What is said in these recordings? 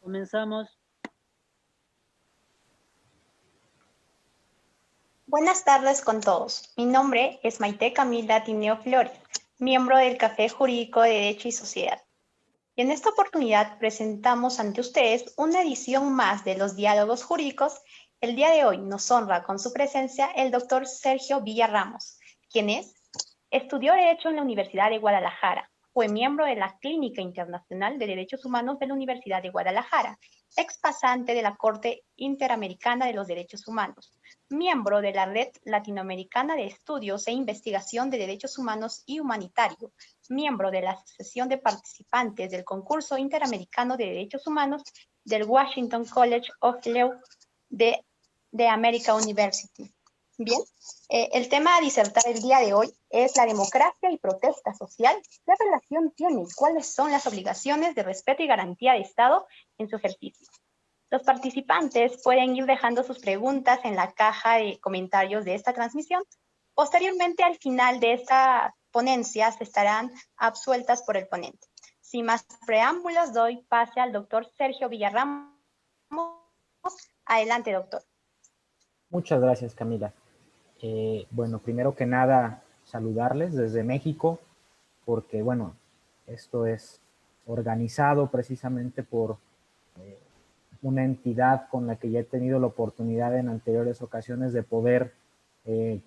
Comenzamos. Buenas tardes con todos. Mi nombre es Maite Camila Tineo Flores, miembro del Café Jurídico de Derecho y Sociedad. Y en esta oportunidad presentamos ante ustedes una edición más de los diálogos jurídicos. El día de hoy nos honra con su presencia el doctor Sergio Villarramos, quien estudió Derecho en la Universidad de Guadalajara. Fue miembro de la Clínica Internacional de Derechos Humanos de la Universidad de Guadalajara, expasante de la Corte Interamericana de los Derechos Humanos, miembro de la Red Latinoamericana de Estudios e Investigación de Derechos Humanos y Humanitario, miembro de la Asociación de Participantes del Concurso Interamericano de Derechos Humanos del Washington College of Law de American University. Bien, el tema a disertar el día de hoy es la democracia y protesta social. ¿Qué relación tiene y cuáles son las obligaciones de respeto y garantía de Estado en su ejercicio? Los participantes pueden ir dejando sus preguntas en la caja de comentarios de esta transmisión. Posteriormente, al final de esta ponencia, se estarán absueltas por el ponente. Sin más preámbulos, doy pase al doctor Sergio Villarramos. Adelante, doctor. Muchas gracias, Camila. Bueno, primero que nada, saludarles desde México, porque, bueno, esto es organizado precisamente por una entidad con la que ya he tenido la oportunidad en anteriores ocasiones de poder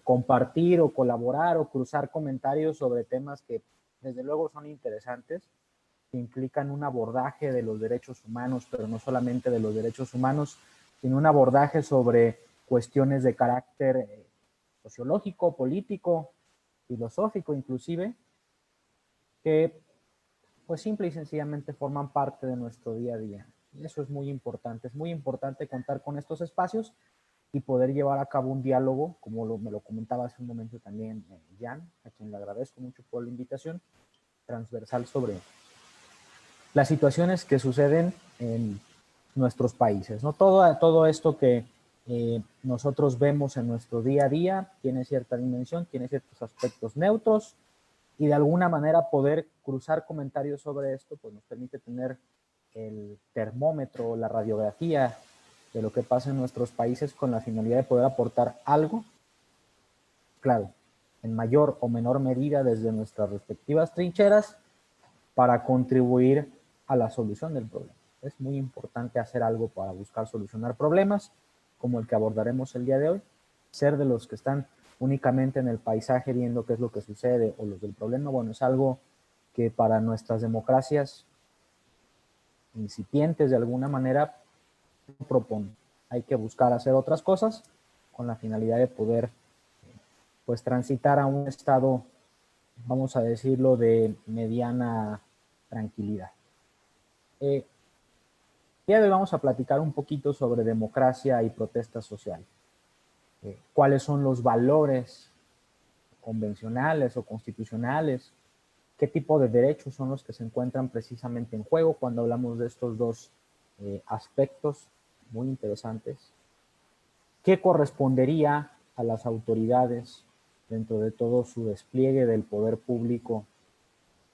compartir o colaborar o cruzar comentarios sobre temas que desde luego son interesantes, que implican un abordaje de los derechos humanos, pero no solamente de los derechos humanos, sino un abordaje sobre cuestiones de carácter sociológico, político, filosófico inclusive, que pues simple y sencillamente forman parte de nuestro día a día. Y eso es muy importante contar con estos espacios y poder llevar a cabo un diálogo, como me lo comentaba hace un momento también Jan, a quien le agradezco mucho por la invitación, transversal sobre las situaciones que suceden en nuestros países, ¿no? Todo esto que nosotros vemos en nuestro día a día tiene cierta dimensión, tiene ciertos aspectos neutros, y de alguna manera poder cruzar comentarios sobre esto pues nos permite tener el termómetro, la radiografía de lo que pasa en nuestros países con la finalidad de poder aportar algo, claro, en mayor o menor medida desde nuestras respectivas trincheras para contribuir a la solución del problema. Es muy importante hacer algo para buscar solucionar problemas, como el que abordaremos el día de hoy. Ser de los que están únicamente en el paisaje viendo qué es lo que sucede o los del problema, bueno, es algo que para nuestras democracias incipientes de alguna manera proponen. Hay que buscar hacer otras cosas con la finalidad de poder pues transitar a un estado, vamos a decirlo, de mediana tranquilidad. El día de hoy vamos a platicar un poquito sobre democracia y protesta social. ¿Cuáles son los valores convencionales o constitucionales? ¿Qué tipo de derechos son los que se encuentran precisamente en juego cuando hablamos de estos dos aspectos muy interesantes? ¿Qué correspondería a las autoridades dentro de todo su despliegue del poder público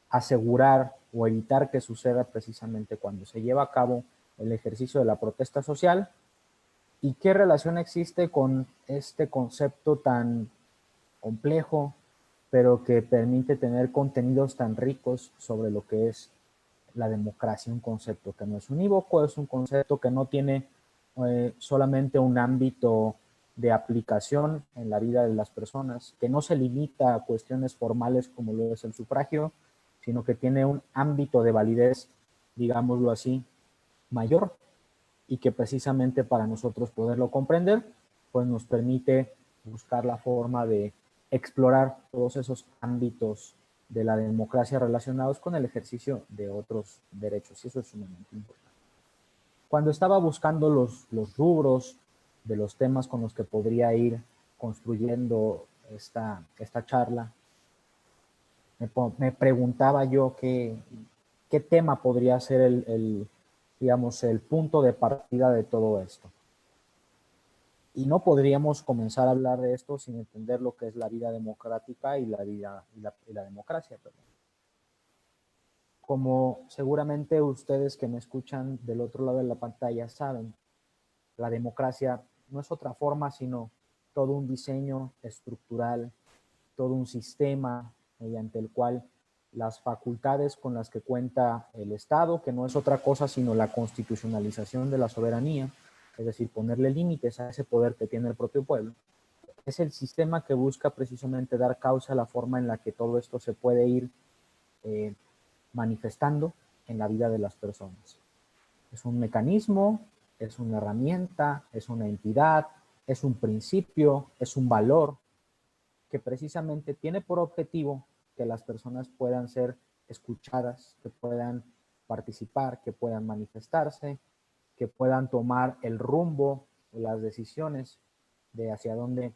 asegurar o evitar que suceda precisamente cuando se lleva a cabo el ejercicio de la protesta social? ¿Y qué relación existe con este concepto tan complejo, pero que permite tener contenidos tan ricos sobre lo que es la democracia? Un concepto que no es unívoco, es un concepto que no tiene solamente un ámbito de aplicación en la vida de las personas, que no se limita a cuestiones formales como lo es el sufragio, sino que tiene un ámbito de validez, digámoslo así, mayor, y que precisamente para nosotros poderlo comprender, pues nos permite buscar la forma de explorar todos esos ámbitos de la democracia relacionados con el ejercicio de otros derechos, y eso es sumamente importante. Cuando estaba buscando los rubros de los temas con los que podría ir construyendo esta charla, me preguntaba yo qué tema podría ser digamos, el punto de partida de todo esto. Y no podríamos comenzar a hablar de esto sin entender lo que es la vida democrática y la democracia. Perdón. Como seguramente ustedes que me escuchan del otro lado de la pantalla saben, la democracia no es otra forma sino todo un diseño estructural, todo un sistema mediante el cual las facultades con las que cuenta el Estado, que no es otra cosa sino la constitucionalización de la soberanía, es decir, ponerle límites a ese poder que tiene el propio pueblo, es el sistema que busca precisamente dar causa a la forma en la que todo esto se puede ir manifestando en la vida de las personas. Es un mecanismo, es una herramienta, es una entidad, es un principio, es un valor que precisamente tiene por objetivo que las personas puedan ser escuchadas, que puedan participar, que puedan manifestarse, que puedan tomar el rumbo o las decisiones de hacia dónde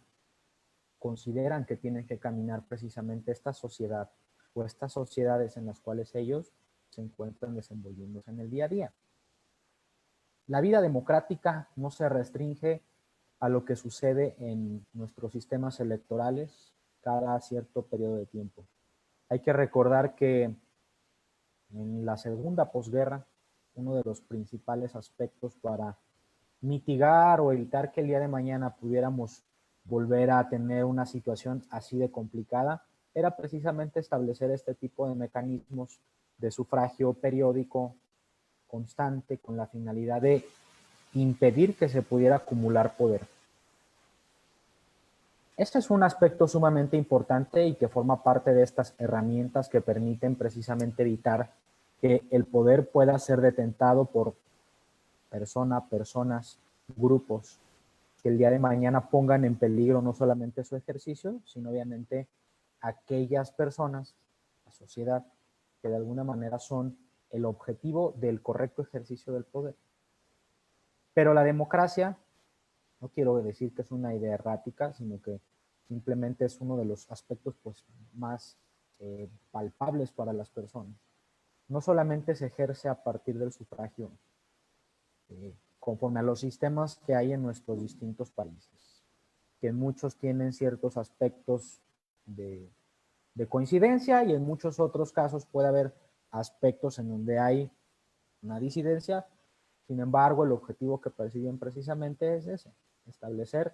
consideran que tienen que caminar precisamente esta sociedad o estas sociedades en las cuales ellos se encuentran desenvolviéndose en el día a día. La vida democrática no se restringe a lo que sucede en nuestros sistemas electorales cada cierto periodo de tiempo. Hay que recordar que en la segunda posguerra, uno de los principales aspectos para mitigar o evitar que el día de mañana pudiéramos volver a tener una situación así de complicada, era precisamente establecer este tipo de mecanismos de sufragio periódico, constante, con la finalidad de impedir que se pudiera acumular poder. Este es un aspecto sumamente importante y que forma parte de estas herramientas que permiten precisamente evitar que el poder pueda ser detentado por personas, grupos, que el día de mañana pongan en peligro no solamente su ejercicio, sino obviamente aquellas personas, la sociedad, que de alguna manera son el objetivo del correcto ejercicio del poder. Pero la democracia, no quiero decir que es una idea errática, sino que simplemente es uno de los aspectos pues, más palpables para las personas. No solamente se ejerce a partir del sufragio, conforme a los sistemas que hay en nuestros distintos países, que muchos tienen ciertos aspectos de coincidencia y en muchos otros casos puede haber aspectos en donde hay una disidencia. Sin embargo, el objetivo que persiguen precisamente es ese, establecer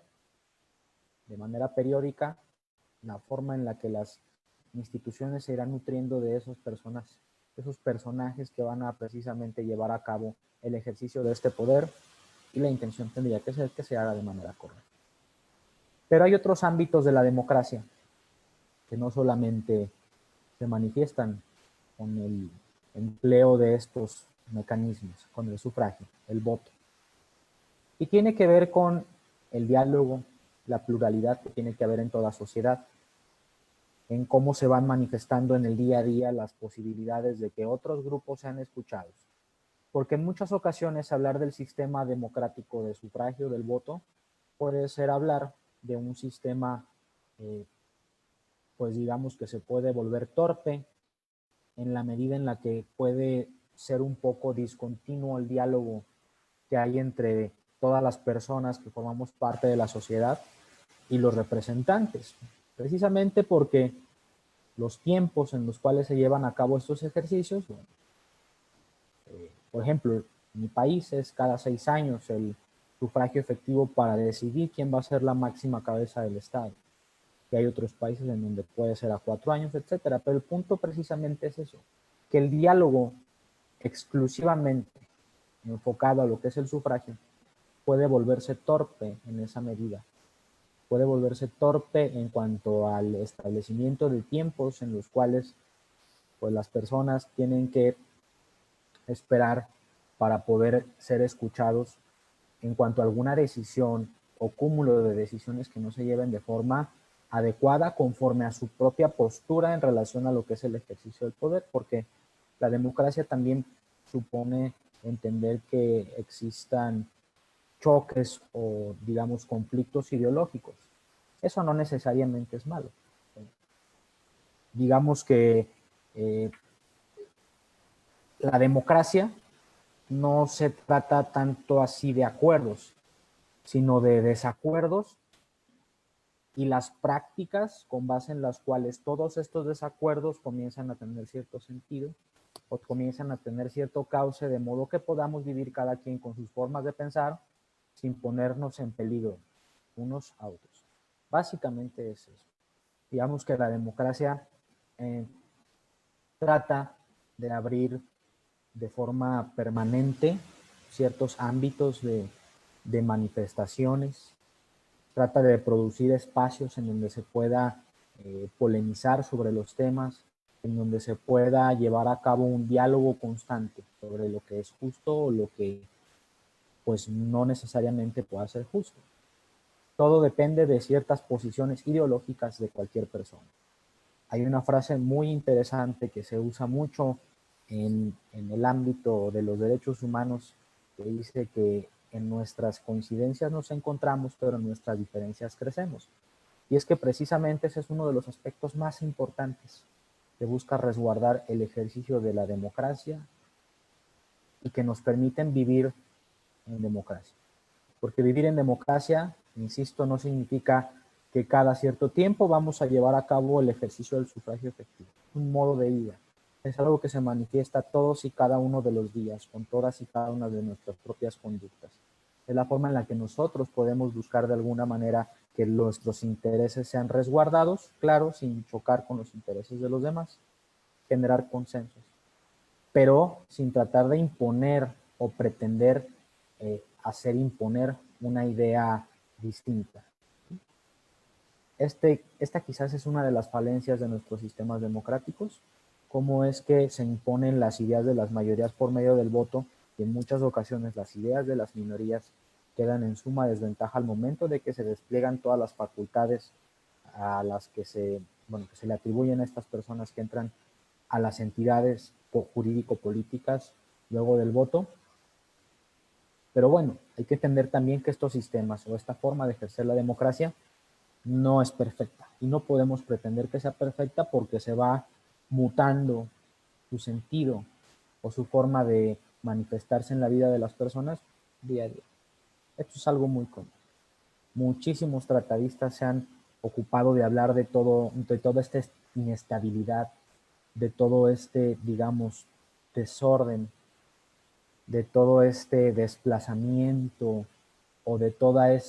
de manera periódica la forma en la que las instituciones se irán nutriendo de esas personas, esos personajes que van a precisamente llevar a cabo el ejercicio de este poder, y la intención tendría que ser que se haga de manera correcta. Pero hay otros ámbitos de la democracia que no solamente se manifiestan con el empleo de estos mecanismos, con el sufragio, el voto. Y tiene que ver con el diálogo, la pluralidad que tiene que haber en toda sociedad, en cómo se van manifestando en el día a día las posibilidades de que otros grupos sean escuchados. Porque en muchas ocasiones hablar del sistema democrático de sufragio, del voto, puede ser hablar de un sistema, pues digamos que se puede volver torpe en la medida en la que puede ser un poco discontinuo el diálogo que hay entre todas las personas que formamos parte de la sociedad y los representantes, precisamente porque los tiempos en los cuales se llevan a cabo estos ejercicios, bueno, por ejemplo, en mi país es cada 6 años el sufragio efectivo para decidir quién va a ser la máxima cabeza del Estado. Y hay otros países en donde puede ser a 4 años, etcétera. Pero el punto precisamente es eso, que el diálogo exclusivamente enfocado a lo que es el sufragio puede volverse torpe en esa medida. Puede volverse torpe en cuanto al establecimiento de tiempos en los cuales pues, las personas tienen que esperar para poder ser escuchados en cuanto a alguna decisión o cúmulo de decisiones que no se lleven de forma adecuada conforme a su propia postura en relación a lo que es el ejercicio del poder, porque la democracia también supone entender que existan choques o, digamos, conflictos ideológicos. Eso no necesariamente es malo. Digamos que la democracia no se trata tanto así de acuerdos, sino de desacuerdos y las prácticas con base en las cuales todos estos desacuerdos comienzan a tener cierto sentido o comiencen a tener cierto cauce, de modo que podamos vivir cada quien con sus formas de pensar sin ponernos en peligro unos a otros. Básicamente es eso. Digamos que la democracia trata de abrir de forma permanente ciertos ámbitos de manifestaciones, trata de producir espacios en donde se pueda polemizar sobre los temas, en donde se pueda llevar a cabo un diálogo constante sobre lo que es justo o lo que pues no necesariamente pueda ser justo. Todo depende de ciertas posiciones ideológicas de cualquier persona. Hay una frase muy interesante que se usa mucho en el ámbito de los derechos humanos que dice que en nuestras coincidencias nos encontramos, pero en nuestras diferencias crecemos. Y es que precisamente ese es uno de los aspectos más importantes que busca resguardar el ejercicio de la democracia y que nos permiten vivir en democracia. Porque vivir en democracia, insisto, no significa que cada cierto tiempo vamos a llevar a cabo el ejercicio del sufragio efectivo. Es un modo de vida. Es algo que se manifiesta todos y cada uno de los días, con todas y cada una de nuestras propias conductas. Es la forma en la que nosotros podemos buscar de alguna manera que nuestros intereses sean resguardados, claro, sin chocar con los intereses de los demás, generar consensos, pero sin tratar de imponer o pretender hacer imponer una idea distinta. Esta quizás es una de las falencias de nuestros sistemas democráticos, cómo es que se imponen las ideas de las mayorías por medio del voto y en muchas ocasiones las ideas de las minorías quedan en suma desventaja al momento de que se despliegan todas las facultades a las que se le atribuyen a estas personas que entran a las entidades jurídico-políticas luego del voto. Pero bueno, hay que entender también que estos sistemas o esta forma de ejercer la democracia no es perfecta y no podemos pretender que sea perfecta porque se va mutando su sentido o su forma de manifestarse en la vida de las personas día a día. Esto es algo muy común. Muchísimos tratadistas se han ocupado de hablar de toda esta inestabilidad, de todo este, digamos, desorden, de todo este desplazamiento o de toda de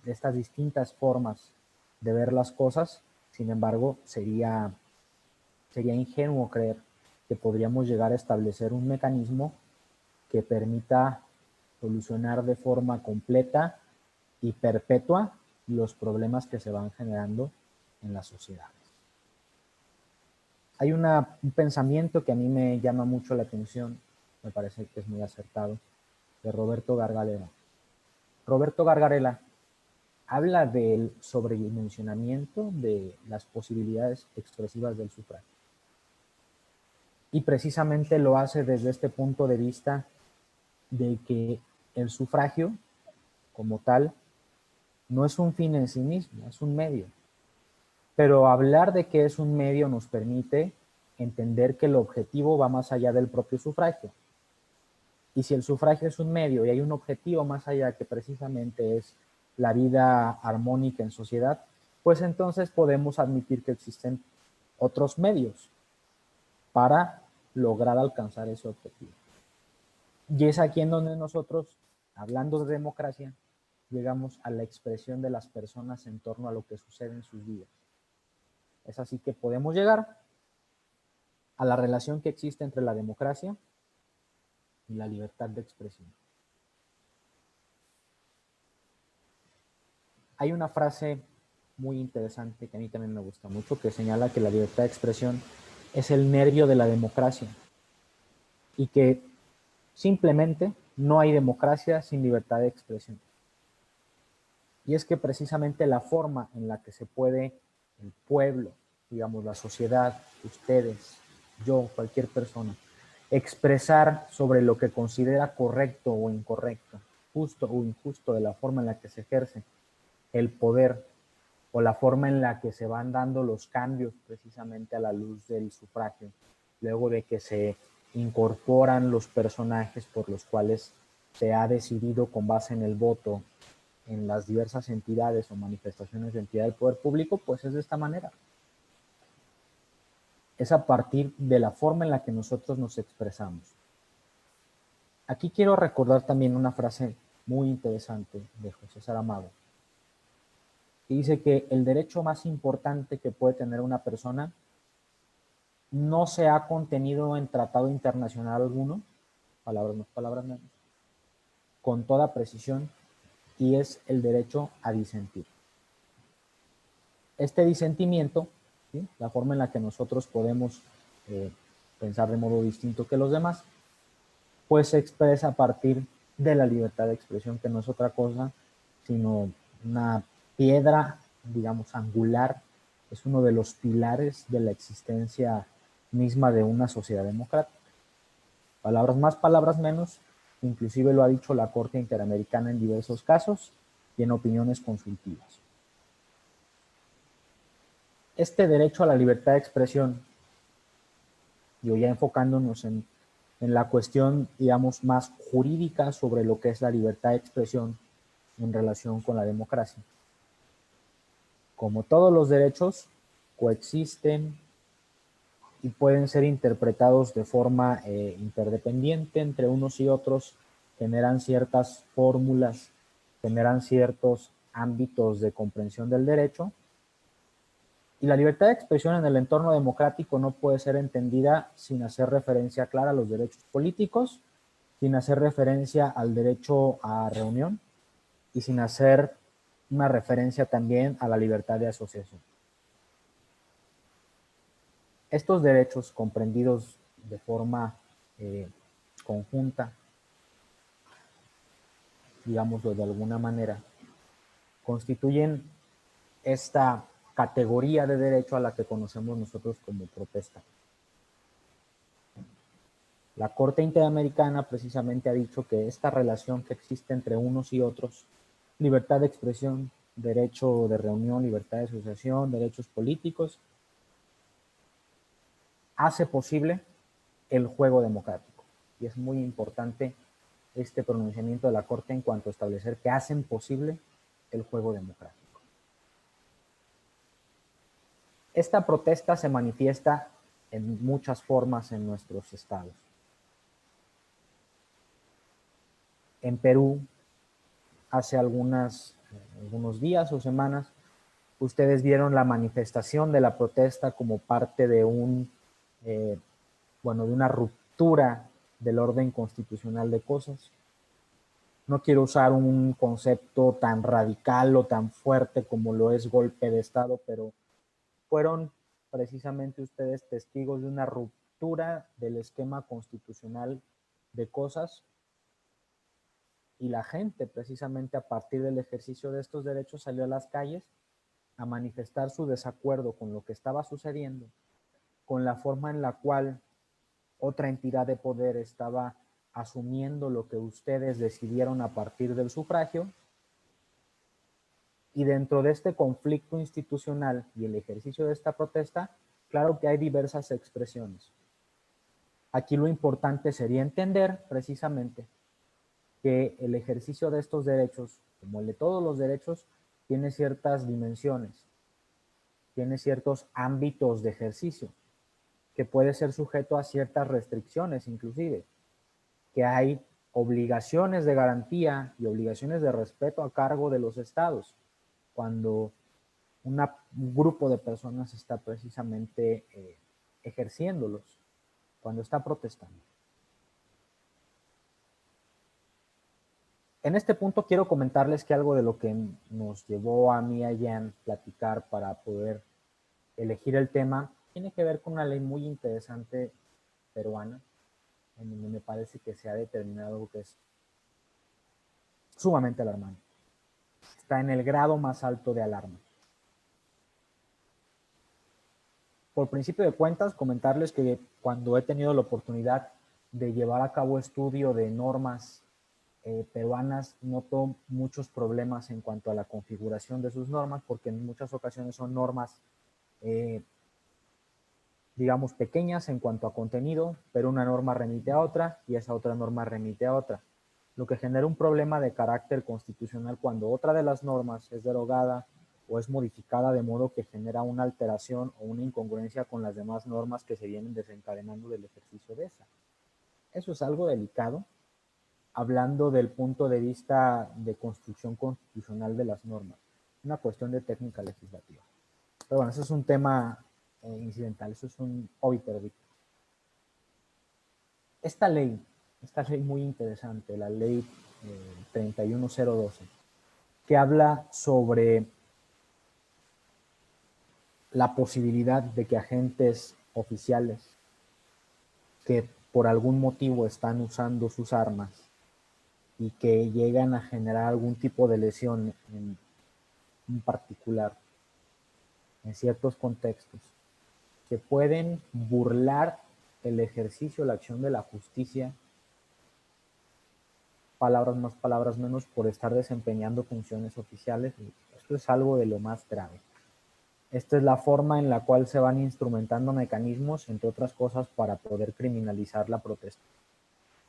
estas distintas formas de ver las cosas. Sin embargo, sería ingenuo creer que podríamos llegar a establecer un mecanismo que permita solucionar de forma completa y perpetua los problemas que se van generando en la sociedad. Hay un pensamiento que a mí me llama mucho la atención, me parece que es muy acertado, de Roberto Gargalera. Roberto Gargalera habla del sobredimensionamiento de las posibilidades expresivas del sufragio. Y precisamente lo hace desde este punto de vista de que el sufragio, como tal, no es un fin en sí mismo, es un medio. Pero hablar de que es un medio nos permite entender que el objetivo va más allá del propio sufragio. Y si el sufragio es un medio y hay un objetivo más allá que precisamente es la vida armónica en sociedad, pues entonces podemos admitir que existen otros medios para lograr alcanzar ese objetivo. Y es aquí en donde nosotros, hablando de democracia, llegamos a la expresión de las personas en torno a lo que sucede en sus vidas. Es así que podemos llegar a la relación que existe entre la democracia y la libertad de expresión. Hay una frase muy interesante que a mí también me gusta mucho, que señala que la libertad de expresión es el nervio de la democracia y que simplemente no hay democracia sin libertad de expresión. Y es que precisamente la forma en la que se puede el pueblo, digamos la sociedad, ustedes, yo, cualquier persona, expresar sobre lo que considera correcto o incorrecto, justo o injusto, de la forma en la que se ejerce el poder o la forma en la que se van dando los cambios precisamente a la luz del sufragio, luego de que se incorporan los personajes por los cuales se ha decidido con base en el voto en las diversas entidades o manifestaciones de entidad del poder público, pues es de esta manera. es a partir de la forma en la que nosotros nos expresamos. Aquí quiero recordar también una frase muy interesante de José Saramago, que dice que el derecho más importante que puede tener una persona no se ha contenido en tratado internacional alguno, palabras más, palabras menos, con toda precisión, y es el derecho a disentir. Este disentimiento, ¿sí?, la forma en la que nosotros podemos pensar de modo distinto que los demás, pues se expresa a partir de la libertad de expresión, que no es otra cosa sino una piedra, digamos, angular, es uno de los pilares de la existencia misma de una sociedad democrática. Palabras más, palabras menos, inclusive lo ha dicho la Corte Interamericana en diversos casos y en opiniones consultivas. Este derecho a la libertad de expresión, yo ya enfocándonos en la cuestión, digamos, más jurídica sobre lo que es la libertad de expresión en relación con la democracia. Como todos los derechos, coexisten y pueden ser interpretados de forma interdependiente entre unos y otros, generan ciertas fórmulas, generan ciertos ámbitos de comprensión del derecho. Y la libertad de expresión en el entorno democrático no puede ser entendida sin hacer referencia clara a los derechos políticos, sin hacer referencia al derecho a reunión y sin hacer una referencia también a la libertad de asociación. Estos derechos comprendidos de forma conjunta, digámoslo de alguna manera, constituyen esta categoría de derecho a la que conocemos nosotros como protesta. La Corte Interamericana precisamente ha dicho que esta relación que existe entre unos y otros, libertad de expresión, derecho de reunión, libertad de asociación, derechos políticos, hace posible el juego democrático. Y es muy importante este pronunciamiento de la Corte en cuanto a establecer que hacen posible el juego democrático. Esta protesta se manifiesta en muchas formas en nuestros estados. En Perú, hace algunos días o semanas, ustedes vieron la manifestación de la protesta como parte de de una ruptura del orden constitucional de cosas. No quiero usar un concepto tan radical o tan fuerte como lo es golpe de Estado, pero fueron precisamente ustedes testigos de una ruptura del esquema constitucional de cosas, y la gente precisamente a partir del ejercicio de estos derechos salió a las calles a manifestar su desacuerdo con lo que estaba sucediendo, con la forma en la cual otra entidad de poder estaba asumiendo lo que ustedes decidieron a partir del sufragio. Y dentro de este conflicto institucional y el ejercicio de esta protesta, claro que hay diversas expresiones. Aquí lo importante sería entender precisamente que el ejercicio de estos derechos, como el de todos los derechos, tiene ciertas dimensiones, tiene ciertos ámbitos de ejercicio, que puede ser sujeto a ciertas restricciones inclusive, que hay obligaciones de garantía y obligaciones de respeto a cargo de los estados, cuando un grupo de personas está precisamente ejerciéndolos, cuando está protestando. En este punto quiero comentarles que algo de lo que nos llevó a mí y a Jan platicar para poder elegir el tema tiene que ver con una ley muy interesante peruana, en donde me parece que se ha determinado algo que es sumamente alarmante. Está en el grado más alto de alarma. Por principio de cuentas, comentarles que cuando he tenido la oportunidad de llevar a cabo estudio de normas peruanas, noto muchos problemas en cuanto a la configuración de sus normas, porque en muchas ocasiones son normas, digamos, pequeñas en cuanto a contenido, pero una norma remite a otra y esa otra norma remite a otra, lo que genera un problema de carácter constitucional cuando otra de las normas es derogada o es modificada de modo que genera una alteración o una incongruencia con las demás normas que se vienen desencadenando del ejercicio de esa. Eso es algo delicado, hablando del punto de vista de construcción constitucional de las normas, una cuestión de técnica legislativa. Pero bueno, eso es un tema incidental, eso es un obiter dictum. Esta ley muy interesante, la ley 31012, que habla sobre la posibilidad de que agentes oficiales que por algún motivo están usando sus armas y que llegan a generar algún tipo de lesión en un particular, en ciertos contextos, que pueden burlar el ejercicio, la acción de la justicia, palabras más, palabras menos, por estar desempeñando funciones oficiales. Esto es algo de lo más grave. Esta es la forma en la cual se van instrumentando mecanismos, entre otras cosas, para poder criminalizar la protesta.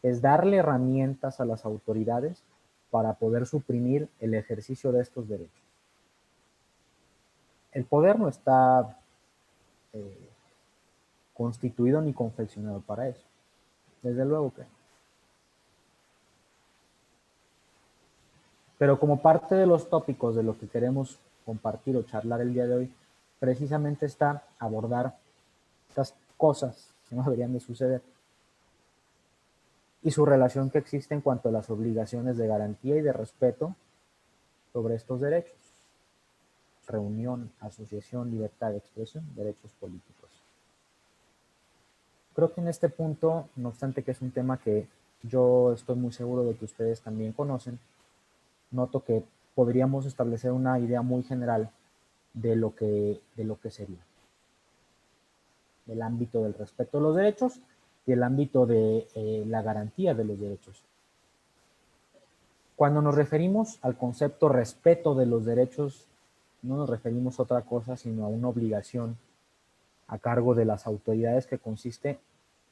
Es darle herramientas a las autoridades para poder suprimir el ejercicio de estos derechos. El poder no está constituido ni confeccionado para eso. Desde luego que no. Pero como parte de los tópicos de lo que queremos compartir o charlar el día de hoy, precisamente está abordar estas cosas que no deberían de suceder y su relación que existe en cuanto a las obligaciones de garantía y de respeto sobre estos derechos. Reunión, asociación, libertad de expresión, derechos políticos. Creo que en este punto, no obstante que es un tema que yo estoy muy seguro de que ustedes también conocen, noto que podríamos establecer una idea muy general de lo que sería. El ámbito del respeto a los derechos y el ámbito de la garantía de los derechos. Cuando nos referimos al concepto respeto de los derechos, no nos referimos a otra cosa sino a una obligación a cargo de las autoridades que consiste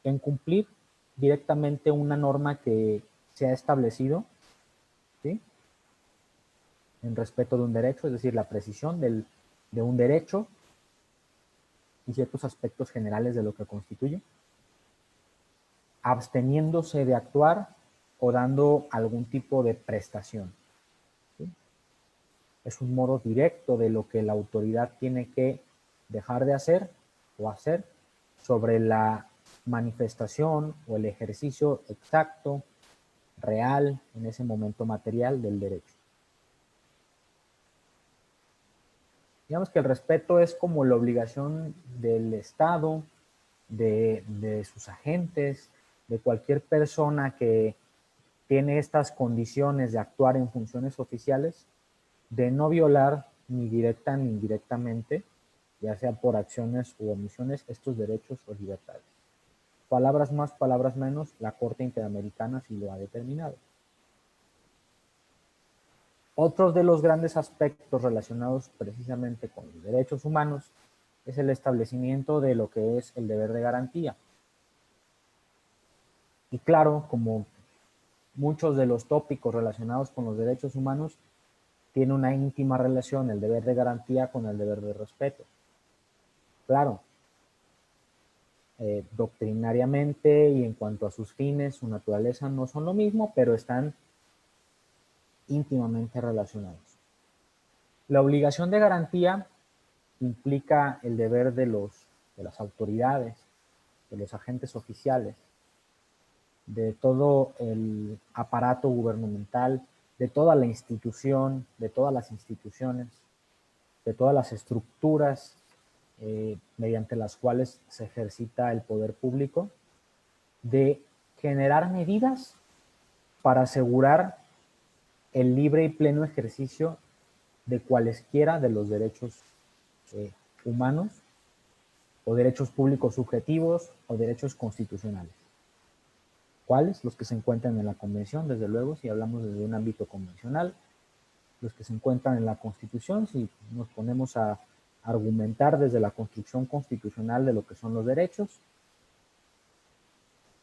en cumplir directamente una norma que se ha establecido, ¿sí?, en respeto de un derecho, es decir, la precisión de un derecho y ciertos aspectos generales de lo que constituye, absteniéndose de actuar o dando algún tipo de prestación, ¿sí? Es un modo directo de lo que la autoridad tiene que dejar de hacer o hacer sobre la manifestación o el ejercicio exacto, real, en ese momento material del derecho. Digamos que el respeto es como la obligación del Estado, de sus agentes, de cualquier persona que tiene estas condiciones de actuar en funciones oficiales, de no violar ni directa ni indirectamente, ya sea por acciones u omisiones, estos derechos o libertades. Palabras más, palabras menos, la Corte Interamericana sí lo ha determinado. Otros de los grandes aspectos relacionados precisamente con los derechos humanos es el establecimiento de lo que es el deber de garantía. Y claro, como muchos de los tópicos relacionados con los derechos humanos, tiene una íntima relación el deber de garantía con el deber de respeto. Claro, doctrinariamente y en cuanto a sus fines, su naturaleza no son lo mismo, pero están íntimamente relacionados. La obligación de garantía implica el deber de las autoridades, de los agentes oficiales, de todo el aparato gubernamental, de toda la institución, de todas las instituciones, de todas las estructuras mediante las cuales se ejercita el poder público, de generar medidas para asegurar el libre y pleno ejercicio de cualesquiera de los derechos humanos o derechos públicos subjetivos o derechos constitucionales. ¿Cuáles? Los que se encuentran en la Convención, desde luego, si hablamos desde un ámbito convencional, los que se encuentran en la Constitución, si nos ponemos a argumentar desde la construcción constitucional de lo que son los derechos,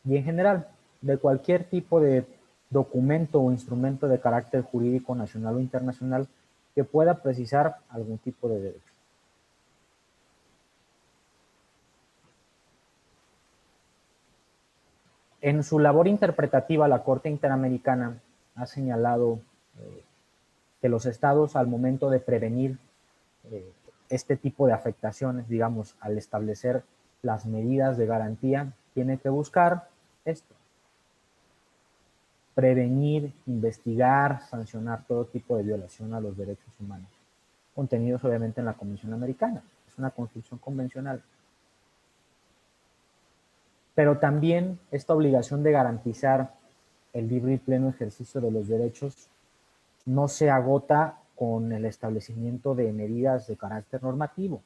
y en general, de cualquier tipo de documento o instrumento de carácter jurídico nacional o internacional que pueda precisar algún tipo de derecho. En su labor interpretativa, la Corte Interamericana ha señalado que los estados, al momento de prevenir este tipo de afectaciones, digamos, al establecer las medidas de garantía, tienen que buscar esto: prevenir, investigar, sancionar todo tipo de violación a los derechos humanos, contenidos obviamente en la Convención Americana. Es una construcción convencional. Pero también esta obligación de garantizar el libre y pleno ejercicio de los derechos no se agota con el establecimiento de medidas de carácter normativo.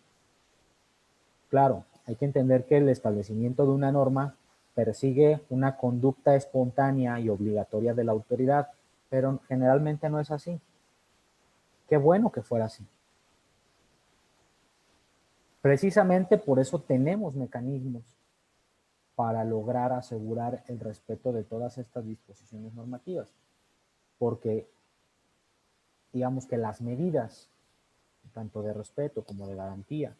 Claro, hay que entender que el establecimiento de una norma persigue una conducta espontánea y obligatoria de la autoridad, pero generalmente no es así. Qué bueno que fuera así. Precisamente por eso tenemos mecanismos para lograr asegurar el respeto de todas estas disposiciones normativas, porque digamos que las medidas, tanto de respeto como de garantía,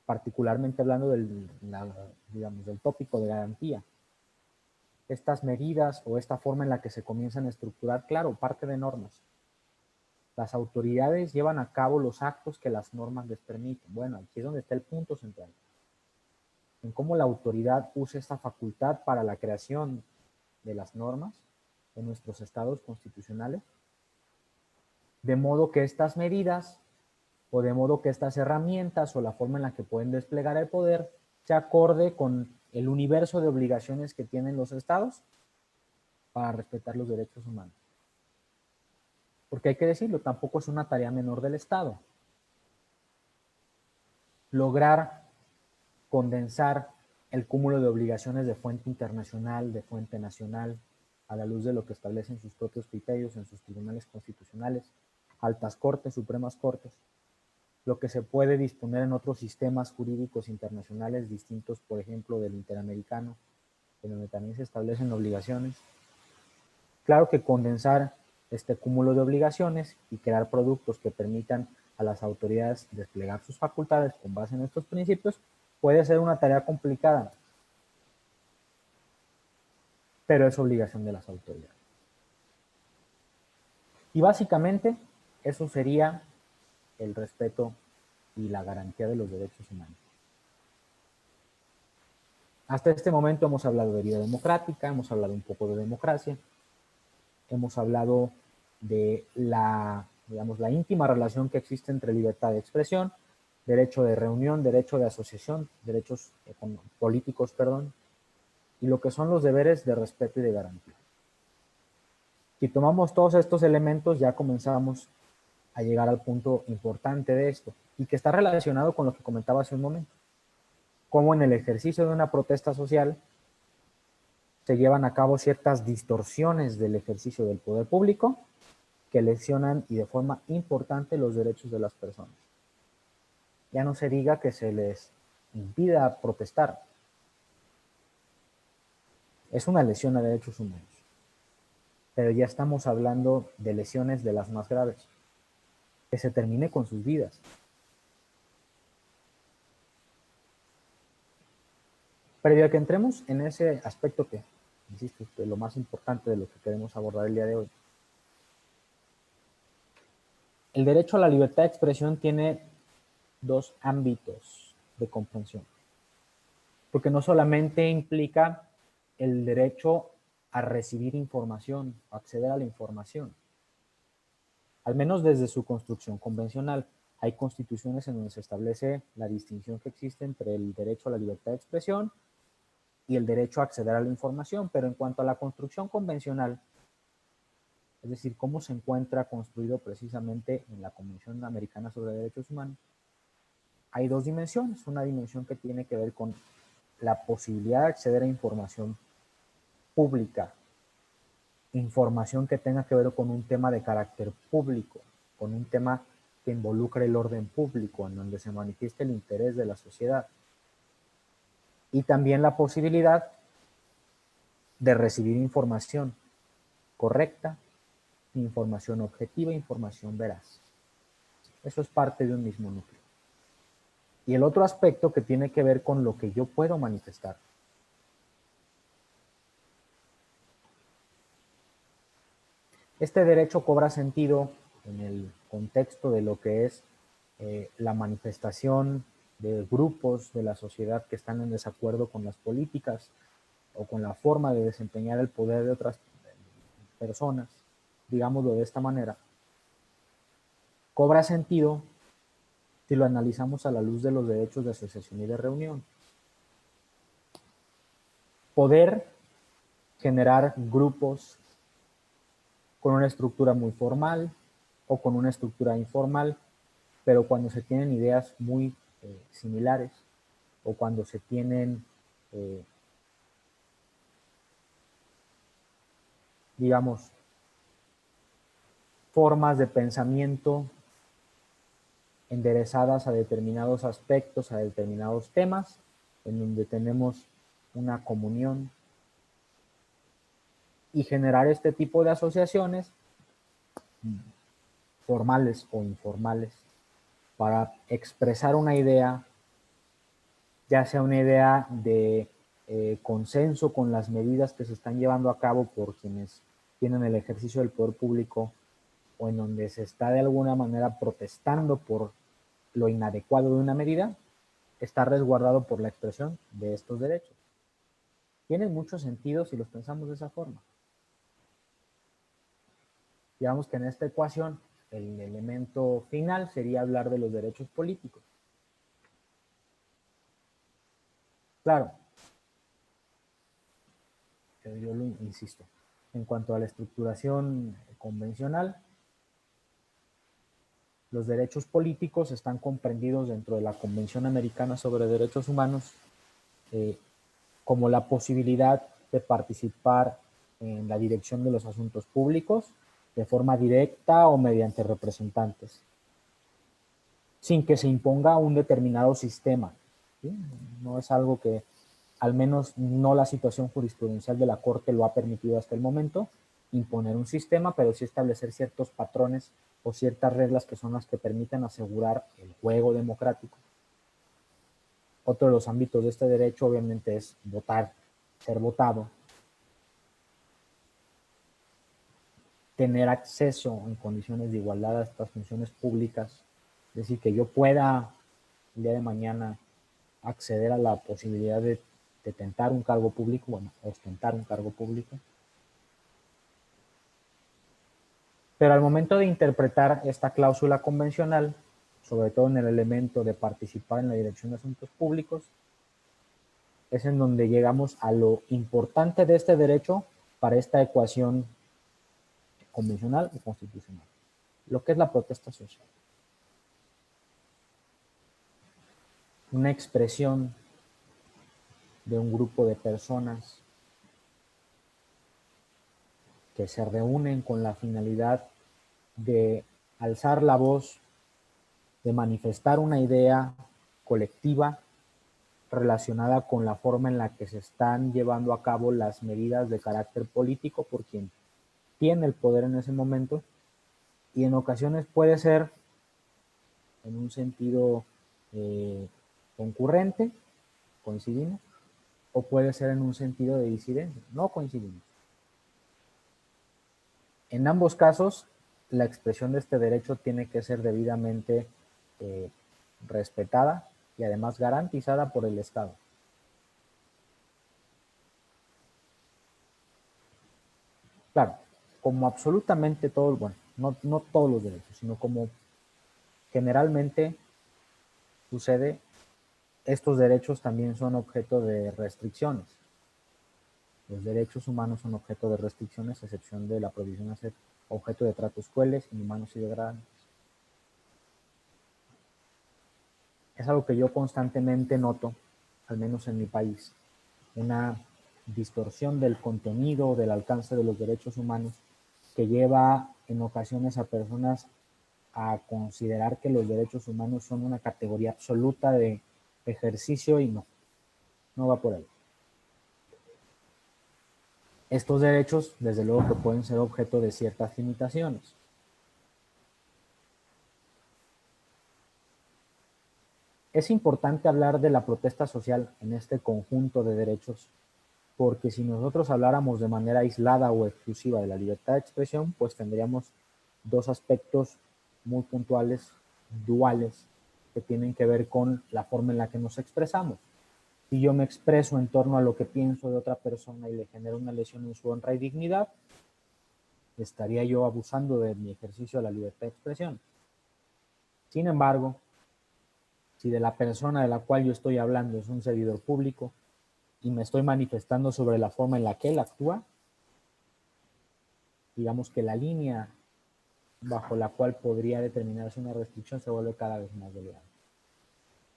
particularmente hablando del tópico de garantía, estas medidas o esta forma en la que se comienzan a estructurar, claro, parte de normas. Las autoridades llevan a cabo los actos que las normas les permiten. Bueno, aquí es donde está el punto central, en cómo la autoridad usa esta facultad para la creación de las normas en nuestros estados constitucionales, de modo que estas medidas o de modo que estas herramientas o la forma en la que pueden desplegar el poder se acorde con el universo de obligaciones que tienen los estados para respetar los derechos humanos. Porque hay que decirlo, tampoco es una tarea menor del Estado. Lograr condensar el cúmulo de obligaciones de fuente internacional, de fuente nacional, a la luz de lo que establecen sus propios criterios en sus tribunales constitucionales, altas cortes, supremas cortes, lo que se puede disponer en otros sistemas jurídicos internacionales distintos, por ejemplo, del interamericano, en donde también se establecen obligaciones. Claro que condensar este cúmulo de obligaciones y crear productos que permitan a las autoridades desplegar sus facultades con base en estos principios puede ser una tarea complicada, pero es obligación de las autoridades. Y básicamente eso sería el respeto y la garantía de los derechos humanos. Hasta este momento hemos hablado de vida democrática, hemos hablado un poco de democracia, hemos hablado de la íntima relación que existe entre libertad de expresión, derecho de reunión, derecho de asociación, derechos políticos, y lo que son los deberes de respeto y de garantía. Si tomamos todos estos elementos, ya comenzamos a llegar al punto importante de esto, y que está relacionado con lo que comentaba hace un momento. Cómo en el ejercicio de una protesta social se llevan a cabo ciertas distorsiones del ejercicio del poder público que lesionan y de forma importante los derechos de las personas. Ya no se diga que se les impida protestar. Es una lesión a derechos humanos. Pero ya estamos hablando de lesiones de las más graves. Que se termine con sus vidas. Previo a que entremos en ese aspecto que, insisto, es lo más importante de lo que queremos abordar el día de hoy. El derecho a la libertad de expresión tiene dos ámbitos de comprensión. Porque no solamente implica el derecho a recibir información, a acceder a la información. Al menos desde su construcción convencional. Hay constituciones en donde se establece la distinción que existe entre el derecho a la libertad de expresión y el derecho a acceder a la información, pero en cuanto a la construcción convencional, es decir, cómo se encuentra construido precisamente en la Convención Americana sobre Derechos Humanos, hay dos dimensiones. Una dimensión que tiene que ver con la posibilidad de acceder a información pública, información que tenga que ver con un tema de carácter público, con un tema que involucre el orden público, en donde se manifieste el interés de la sociedad. Y también la posibilidad de recibir información correcta, información objetiva, información veraz. Eso es parte de un mismo núcleo. Y el otro aspecto que tiene que ver con lo que yo puedo manifestar. Este derecho cobra sentido en el contexto de lo que es la manifestación de grupos de la sociedad que están en desacuerdo con las políticas o con la forma de desempeñar el poder de otras personas, digámoslo de esta manera. Cobra sentido si lo analizamos a la luz de los derechos de asociación y de reunión. Poder generar grupos con una estructura muy formal o con una estructura informal, pero cuando se tienen ideas muy similares o cuando se tienen, digamos, formas de pensamiento enderezadas a determinados aspectos, a determinados temas, en donde tenemos una comunión, y generar este tipo de asociaciones formales o informales para expresar una idea, ya sea una idea de consenso con las medidas que se están llevando a cabo por quienes tienen el ejercicio del poder público, o en donde se está de alguna manera protestando por lo inadecuado de una medida, está resguardado por la expresión de estos derechos. Tienen mucho sentido si los pensamos de esa forma. Digamos que en esta ecuación el elemento final sería hablar de los derechos políticos. Claro, yo lo insisto, en cuanto a la estructuración convencional, los derechos políticos están comprendidos dentro de la Convención Americana sobre Derechos Humanos como la posibilidad de participar en la dirección de los asuntos públicos de forma directa o mediante representantes, sin que se imponga un determinado sistema. ¿Sí? No es algo que, al menos no la situación jurisprudencial de la Corte lo ha permitido hasta el momento, imponer un sistema, pero sí establecer ciertos patrones o ciertas reglas que son las que permiten asegurar el juego democrático. Otro de los ámbitos de este derecho obviamente es votar, ser votado, tener acceso en condiciones de igualdad a estas funciones públicas, es decir, que yo pueda el día de mañana acceder a la posibilidad de tentar un cargo público, bueno, ostentar un cargo público. Pero al momento de interpretar esta cláusula convencional, sobre todo en el elemento de participar en la dirección de asuntos públicos, es en donde llegamos a lo importante de este derecho para esta ecuación convencional y constitucional, lo que es la protesta social. Una expresión de un grupo de personas que se reúnen con la finalidad de alzar la voz, de manifestar una idea colectiva relacionada con la forma en la que se están llevando a cabo las medidas de carácter político por quien tiene el poder en ese momento, y en ocasiones puede ser en un sentido concurrente, coincidimos, o puede ser en un sentido de disidencia, no coincidimos. En ambos casos, la expresión de este derecho tiene que ser debidamente respetada y además garantizada por el Estado. Claro, como absolutamente todos, bueno, no todos los derechos, sino como generalmente sucede, estos derechos también son objeto de restricciones. Los derechos humanos son objeto de restricciones, a excepción de la prohibición a ser objeto de tratos crueles, inhumanos y degradantes. Es algo que yo constantemente noto, al menos en mi país, una distorsión del contenido, del alcance de los derechos humanos, que lleva en ocasiones a personas a considerar que los derechos humanos son una categoría absoluta de ejercicio, y no va por ahí. Estos derechos, desde luego que pueden ser objeto de ciertas limitaciones. Es importante hablar de la protesta social en este conjunto de derechos, porque si nosotros habláramos de manera aislada o exclusiva de la libertad de expresión, pues tendríamos dos aspectos muy puntuales, duales, que tienen que ver con la forma en la que nos expresamos. Si yo me expreso en torno a lo que pienso de otra persona y le genero una lesión en su honra y dignidad, estaría yo abusando de mi ejercicio de la libertad de expresión. Sin embargo, si de la persona de la cual yo estoy hablando es un servidor público y me estoy manifestando sobre la forma en la que él actúa, digamos que la línea bajo la cual podría determinarse una restricción se vuelve cada vez más delgada.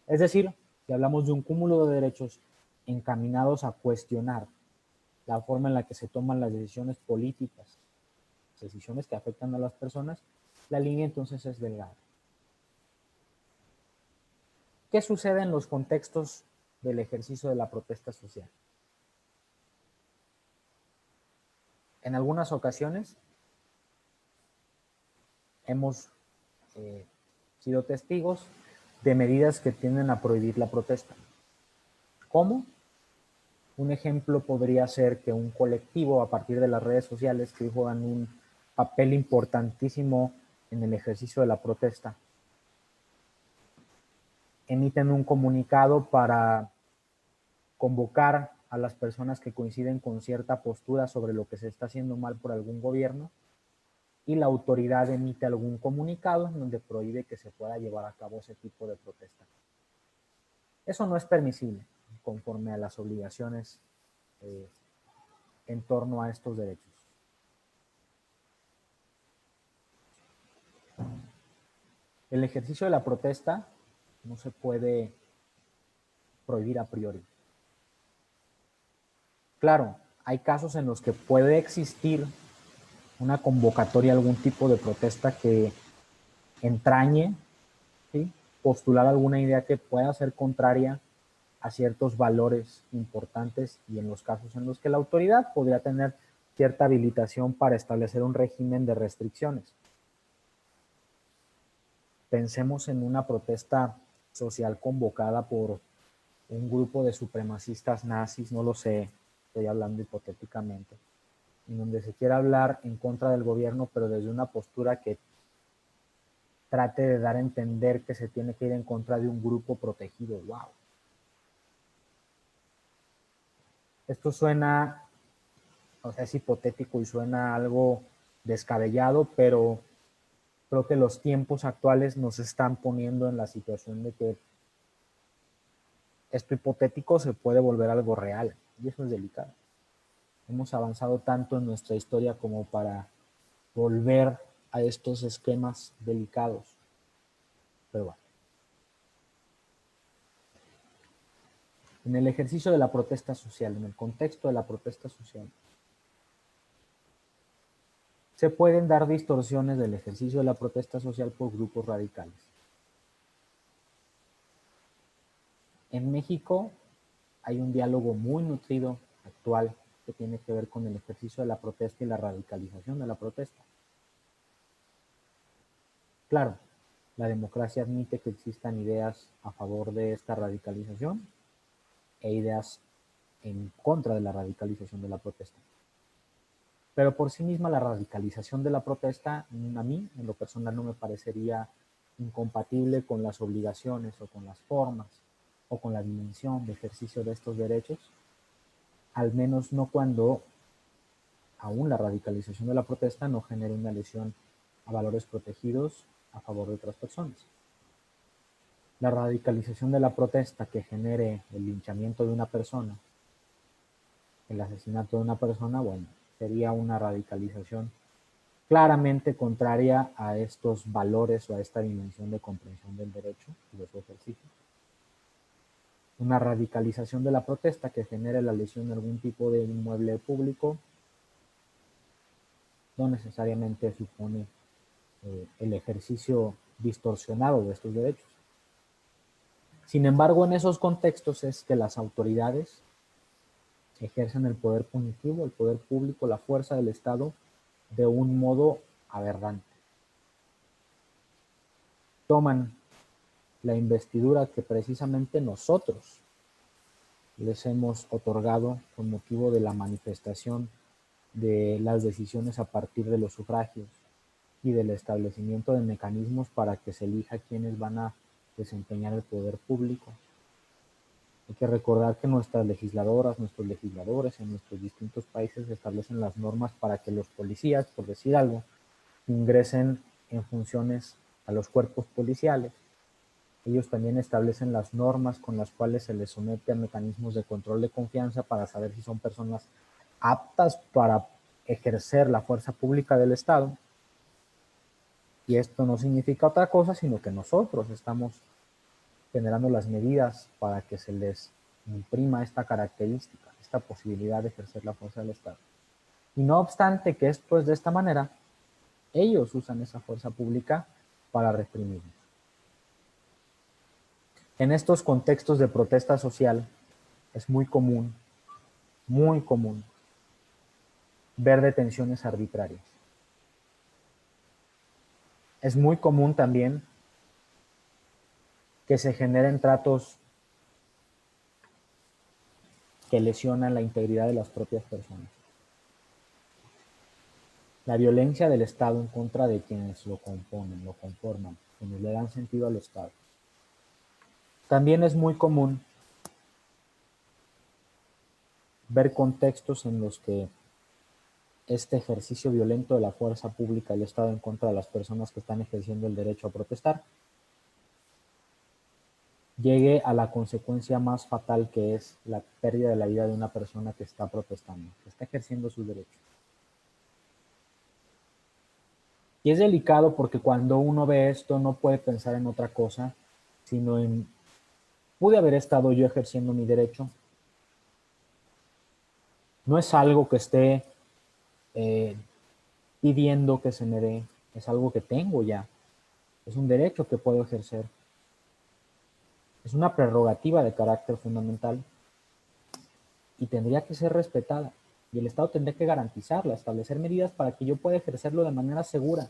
Es decir, si hablamos de un cúmulo de derechos encaminados a cuestionar la forma en la que se toman las decisiones políticas, decisiones que afectan a las personas, la línea entonces es delgada. ¿Qué sucede en los contextos del ejercicio de la protesta social? En algunas ocasiones hemos sido testigos de medidas que tienden a prohibir la protesta. ¿Cómo? Un ejemplo podría ser que un colectivo a partir de las redes sociales que juegan un papel importantísimo en el ejercicio de la protesta, emiten un comunicado para convocar a las personas que coinciden con cierta postura sobre lo que se está haciendo mal por algún gobierno, y la autoridad emite algún comunicado en donde prohíbe que se pueda llevar a cabo ese tipo de protesta. Eso no es permisible conforme a las obligaciones en torno a estos derechos. El ejercicio de la protesta no se puede prohibir a priori. Claro, hay casos en los que puede existir una convocatoria, algún tipo de protesta que entrañe, ¿sí?, postular alguna idea que pueda ser contraria a ciertos valores importantes, y en los casos en los que la autoridad podría tener cierta habilitación para establecer un régimen de restricciones. Pensemos en una protesta social convocada por un grupo de supremacistas nazis, no lo sé, estoy hablando hipotéticamente, en donde se quiera hablar en contra del gobierno, pero desde una postura que trate de dar a entender que se tiene que ir en contra de un grupo protegido. ¡Wow! Esto suena, o sea, es hipotético y suena algo descabellado, pero creo que los tiempos actuales nos están poniendo en la situación de que esto hipotético se puede volver algo real, y eso es delicado. Hemos avanzado tanto en nuestra historia como para volver a estos esquemas delicados. Pero bueno. En el ejercicio de la protesta social, en el contexto de la protesta social, se pueden dar distorsiones del ejercicio de la protesta social por grupos radicales. En México hay un diálogo muy nutrido, actual, que tiene que ver con el ejercicio de la protesta y la radicalización de la protesta. Claro, la democracia admite que existan ideas a favor de esta radicalización e ideas en contra de la radicalización de la protesta. Pero por sí misma la radicalización de la protesta, a mí, en lo personal, no me parecería incompatible con las obligaciones o con las formas o con la dimensión de ejercicio de estos derechos, al menos no cuando aún la radicalización de la protesta no genere una lesión a valores protegidos a favor de otras personas. La radicalización de la protesta que genere el linchamiento de una persona, el asesinato de una persona, bueno, sería una radicalización claramente contraria a estos valores o a esta dimensión de comprensión del derecho y de su ejercicio. Una radicalización de la protesta que genere la lesión de algún tipo de inmueble público no necesariamente supone el ejercicio distorsionado de estos derechos. Sin embargo, en esos contextos es que las autoridades ejercen el poder punitivo, el poder público, la fuerza del Estado de un modo aberrante. Toman la investidura que precisamente nosotros les hemos otorgado con motivo de la manifestación de las decisiones a partir de los sufragios y del establecimiento de mecanismos para que se elija quiénes van a desempeñar el poder público. Hay que recordar que nuestras legisladoras, nuestros legisladores en nuestros distintos países establecen las normas para que los policías, por decir algo, ingresen en funciones a los cuerpos policiales. Ellos también establecen las normas con las cuales se les somete a mecanismos de control de confianza para saber si son personas aptas para ejercer la fuerza pública del Estado. Y esto no significa otra cosa, sino que nosotros estamos generando las medidas para que se les imprima esta característica, esta posibilidad de ejercer la fuerza del Estado. Y no obstante que esto es de esta manera, ellos usan esa fuerza pública para reprimirnos. En estos contextos de protesta social es muy común ver detenciones arbitrarias. Es muy común también que se generen tratos que lesionan la integridad de las propias personas. La violencia del Estado en contra de quienes lo componen, lo conforman, quienes le dan sentido al Estado. También es muy común ver contextos en los que este ejercicio violento de la fuerza pública del Estado en contra de las personas que están ejerciendo el derecho a protestar llegue a la consecuencia más fatal, que es la pérdida de la vida de una persona que está protestando, que está ejerciendo su derecho. Y es delicado porque cuando uno ve esto no puede pensar en otra cosa, sino en, ¿pude haber estado yo ejerciendo mi derecho? No es algo que esté pidiendo que se me dé, es algo que tengo ya, es un derecho que puedo ejercer. Es una prerrogativa de carácter fundamental y tendría que ser respetada. Y el Estado tendría que garantizarla, establecer medidas para que yo pueda ejercerlo de manera segura,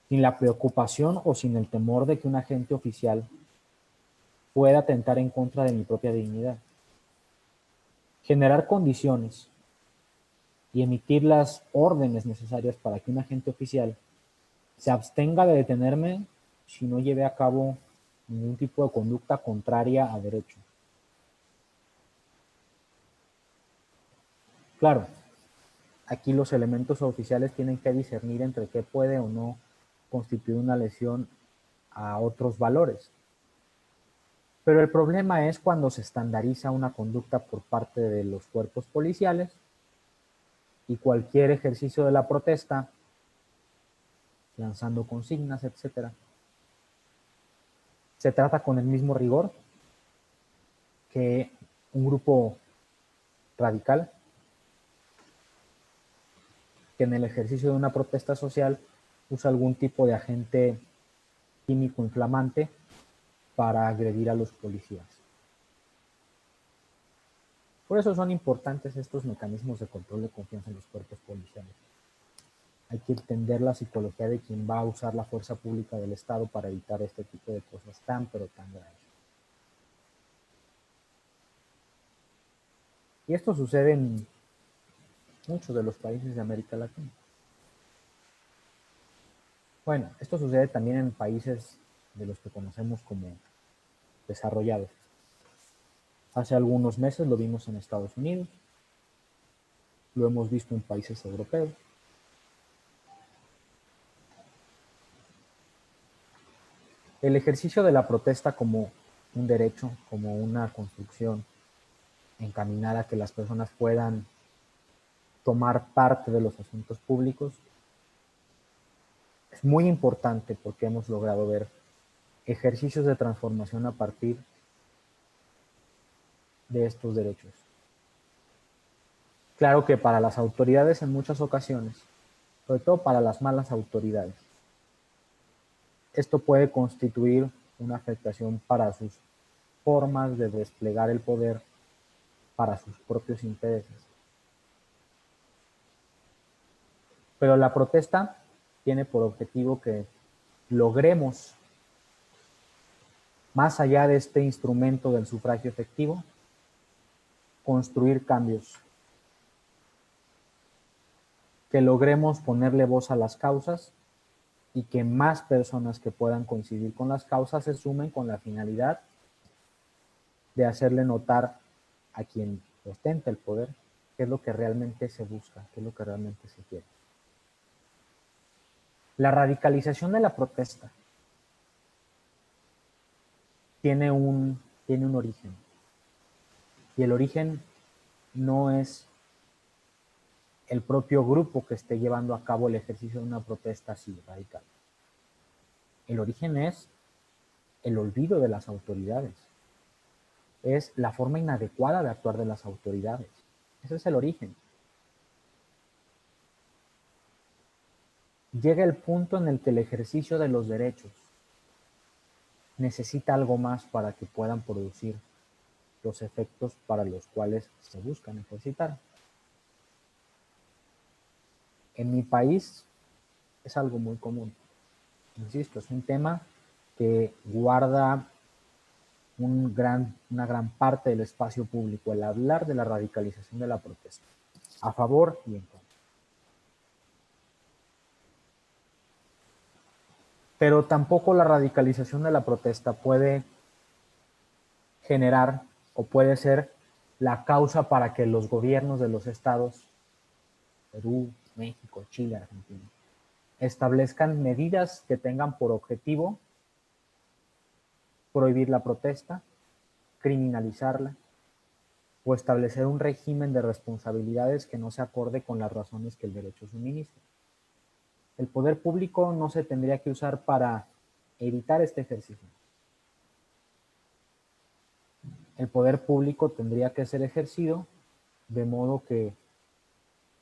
sin la preocupación o sin el temor de que un agente oficial pueda atentar en contra de mi propia dignidad. Generar condiciones y emitir las órdenes necesarias para que un agente oficial se abstenga de detenerme si no lleve a cabo ningún tipo de conducta contraria a derecho. Claro, aquí los elementos oficiales tienen que discernir entre qué puede o no constituir una lesión a otros valores. Pero el problema es cuando se estandariza una conducta por parte de los cuerpos policiales y cualquier ejercicio de la protesta, lanzando consignas, etc., se trata con el mismo rigor que un grupo radical que en el ejercicio de una protesta social usa algún tipo de agente químico inflamante para agredir a los policías. Por eso son importantes estos mecanismos de control de confianza en los cuerpos policiales. Hay que entender la psicología de quien va a usar la fuerza pública del Estado para evitar este tipo de cosas tan, pero tan graves. Y esto sucede en muchos de los países de América Latina. Bueno, esto sucede también en países de los que conocemos como desarrollados. Hace algunos meses lo vimos en Estados Unidos, lo hemos visto en países europeos. El ejercicio de la protesta como un derecho, como una construcción encaminada a que las personas puedan tomar parte de los asuntos públicos, es muy importante porque hemos logrado ver ejercicios de transformación a partir de estos derechos. Claro que para las autoridades en muchas ocasiones, sobre todo para las malas autoridades, esto puede constituir una afectación para sus formas de desplegar el poder para sus propios intereses. Pero la protesta tiene por objetivo que logremos, más allá de este instrumento del sufragio efectivo, construir cambios, que logremos ponerle voz a las causas y que más personas que puedan coincidir con las causas se sumen con la finalidad de hacerle notar a quien ostenta el poder qué es lo que realmente se busca, qué es lo que realmente se quiere. La radicalización de la protesta tiene un origen, y el origen no es el propio grupo que esté llevando a cabo el ejercicio de una protesta así radical. El origen es el olvido de las autoridades, es la forma inadecuada de actuar de las autoridades. Ese es el origen. Llega el punto en el que el ejercicio de los derechos necesita algo más para que puedan producir los efectos para los cuales se buscan ejercitar. En mi país es algo muy común. Insisto, es un tema que guarda una gran parte del espacio público, el hablar de la radicalización de la protesta, a favor y en contra. Pero tampoco la radicalización de la protesta puede generar o puede ser la causa para que los gobiernos de los estados, Perú, México, Chile, Argentina, establezcan medidas que tengan por objetivo prohibir la protesta, criminalizarla o establecer un régimen de responsabilidades que no se acorde con las razones que el derecho suministra. El poder público no se tendría que usar para evitar este ejercicio. El poder público tendría que ser ejercido de modo que